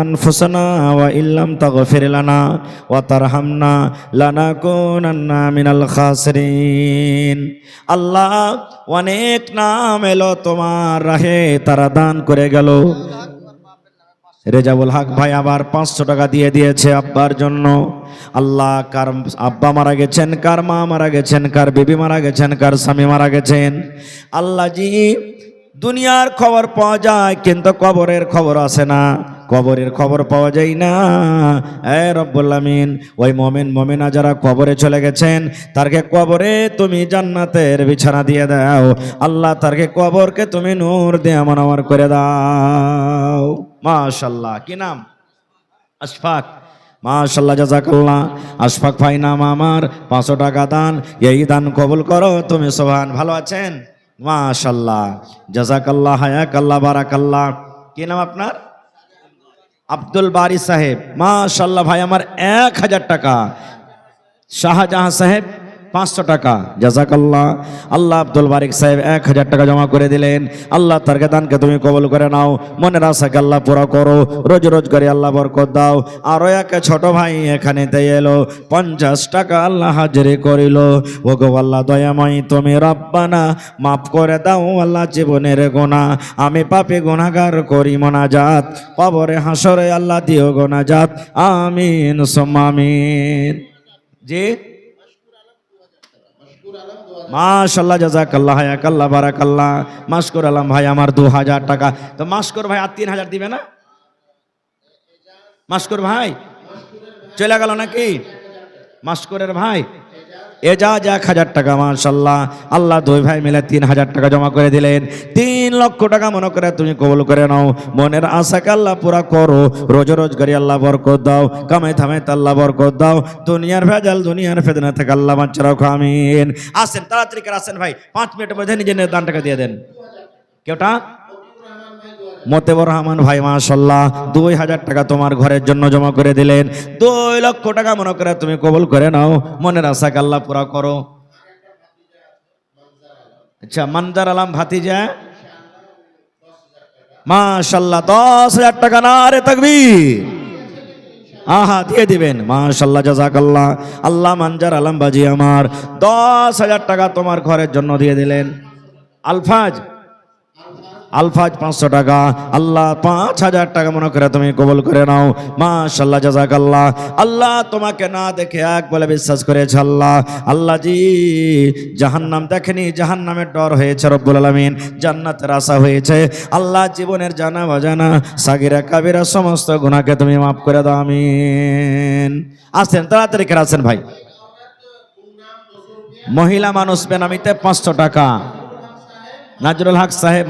আনফুসানা ওয়া ইল্লাম তাগফির লানা ওয়া তারহামনা লানাকুনান্না মিনাল খাসিরিন। আল্লাহ, অনেক নাম এলো তোমার রাহে, তারা দান করে গেল। রেজাউল হক ভাই আবার 500 টাকা দিয়ে দিয়েছে আব্বার জন্য। আল্লাহ, কার আব্বা মারা গেছেন, কার মা মারা গেছেন, কার বিবি মারা গেছেন, কার স্বামী মারা গেছেন, আল্লাহ জি দুনিয়ার খবর পাওয়া যায় কিন্তু কবরের খবর আসে না, কবরের খবর পাওয়া যায় না। এ রব্বুল আমিন, ওই মুমিন মুমিনা যারা কবরে চলে গেছেন তারকে কবরে তুমি জান্নাতের বিছানা দিয়ে দাও আল্লাহ, তারকে কবরকে তুমি নূর দিয়ে মনোয়ার করে দাও। মাশাআল্লাহ। কি নাম? আশফাক। মাশাআল্লাহ, জাযাকাল্লাহ। আশফাক ভাই নাম আমার, 500 টাকা দান, এই দান কবুল করো তুমি। সুবহান। ভালো আছেন? মাশাআল্লাহ, জাযাকাল্লাহ, হায়াকাল্লাহ, বারাকাল্লাহ। কি নাম আপনার? আব্দুল বারি সাহেব। মাশাআল্লাহ ভাই আমার 1000 টাকা। শাহজাহান সাহেব 500 টাকা। জাযাকাল্লাহ। আল্লাহ আব্দুল বারিক সাহেব 1000 টাকা জমা করে দিলেন। আল্লাহ তার দানকে তুমি কবুল করে নাও, মনের আশাকে আল্লাহ পুরা করো, রোজ রোজগারি আল্লাহ বরকত দাও। আরো এক ছোট ভাই এখানে দিয়ে এলো, 50 টাকা আল্লাহ হাজিরি করিল। ও গো আল্লাহ দয়াময় তুমি রব্বানা মাফ করে দাও আল্লাহ জীবনের গুনাহ, আমি পাপী গুনাহগার করি মোনাজাত, কবরে হাসরে আল্লাহ দিও গুনাজাত, আমিন সুম্মা আমিন। জি মাশাআল্লাহ, জাযাকাল্লাহ, হায়াকাল্লাহ, বারাকাল্লাহ। মাশকুর আলম ভাই আমার 2000 টাকা। তো মাশকুর ভাই আর 3000 দিবে না? মাশকুর ভাই চলে গেল নাকি? মাশকুরের ভাই এজাজ 1000 টাকা। মাশাআল্লাহ। আল্লাহ দুই ভাই মিলে 3000 টাকা জমা করে দিলেন। 3 লক্ষ টাকা মনে করে তুমি কবুল করে নাও, মনের আশাকে আল্লাহ পুরা করো, রোজ রোজগারি আল্লাহ বরকত দাও, কামাই থামাই আল্লাহ বরকত দাও, দুনিয়ার ভেজাল দুনিয়ার ফেদনা থেকে আল্লাহ বাঁচিয়ে রাখো, আমিন। আসেন তাড়াতাড়ি করে আসেন ভাই, 5 মিনিটের মধ্যে নিজের দান টাকা দিয়ে দেন। কেউটা? মতেবর রহমান ভাই মাশাআল্লাহ 2000 টাকা তোমার ঘরের জন্য জমা করে দিলেন। 2 লক্ষ টাকা মনে করে তুমি কবুল করে নাও, মনের আশাকে আল্লাহ পুরা করো। আচ্ছা, মনজার আলম ভাতিজা মাশাআল্লাহ 10,000 টাকা। নারে তাকবীর। আহা দিয়ে দিবেন। মাশাআল্লাহ, জাযাকাল্লাহ। আল্লাহ মনজার আলম বাজি আমার 10,000 টাকা তোমার ঘরের জন্য দিয়ে দিলেন। আলফাজ 500 টাকা। আল্লাহ 5000 টাকা মনে করে তুমি কবুল করে নাও। মাশাআল্লাহ, জাযাকাল্লাহ। আল্লাহ তোমাকে না দেখে এক বলে বিশ্বাস করেছে আল্লাহ। আল্লাহ জি জাহান্নাম দেখেনি, জাহান্নামের ডর হয়েছে রব্বুল আলামিন, জান্নাতের আশা হয়েছে আল্লাহ। জীবনের জানা বাজানা সাগিরা কাবিরা সমস্ত গুনাহকে তুমি মাফ করে দাও, আমিন। আসেন তাড়াতাড়ি করে আসেন ভাই। মহিলা মানুষ বেনামিতে 500 টাকা। নাজরুল হক সাহেব।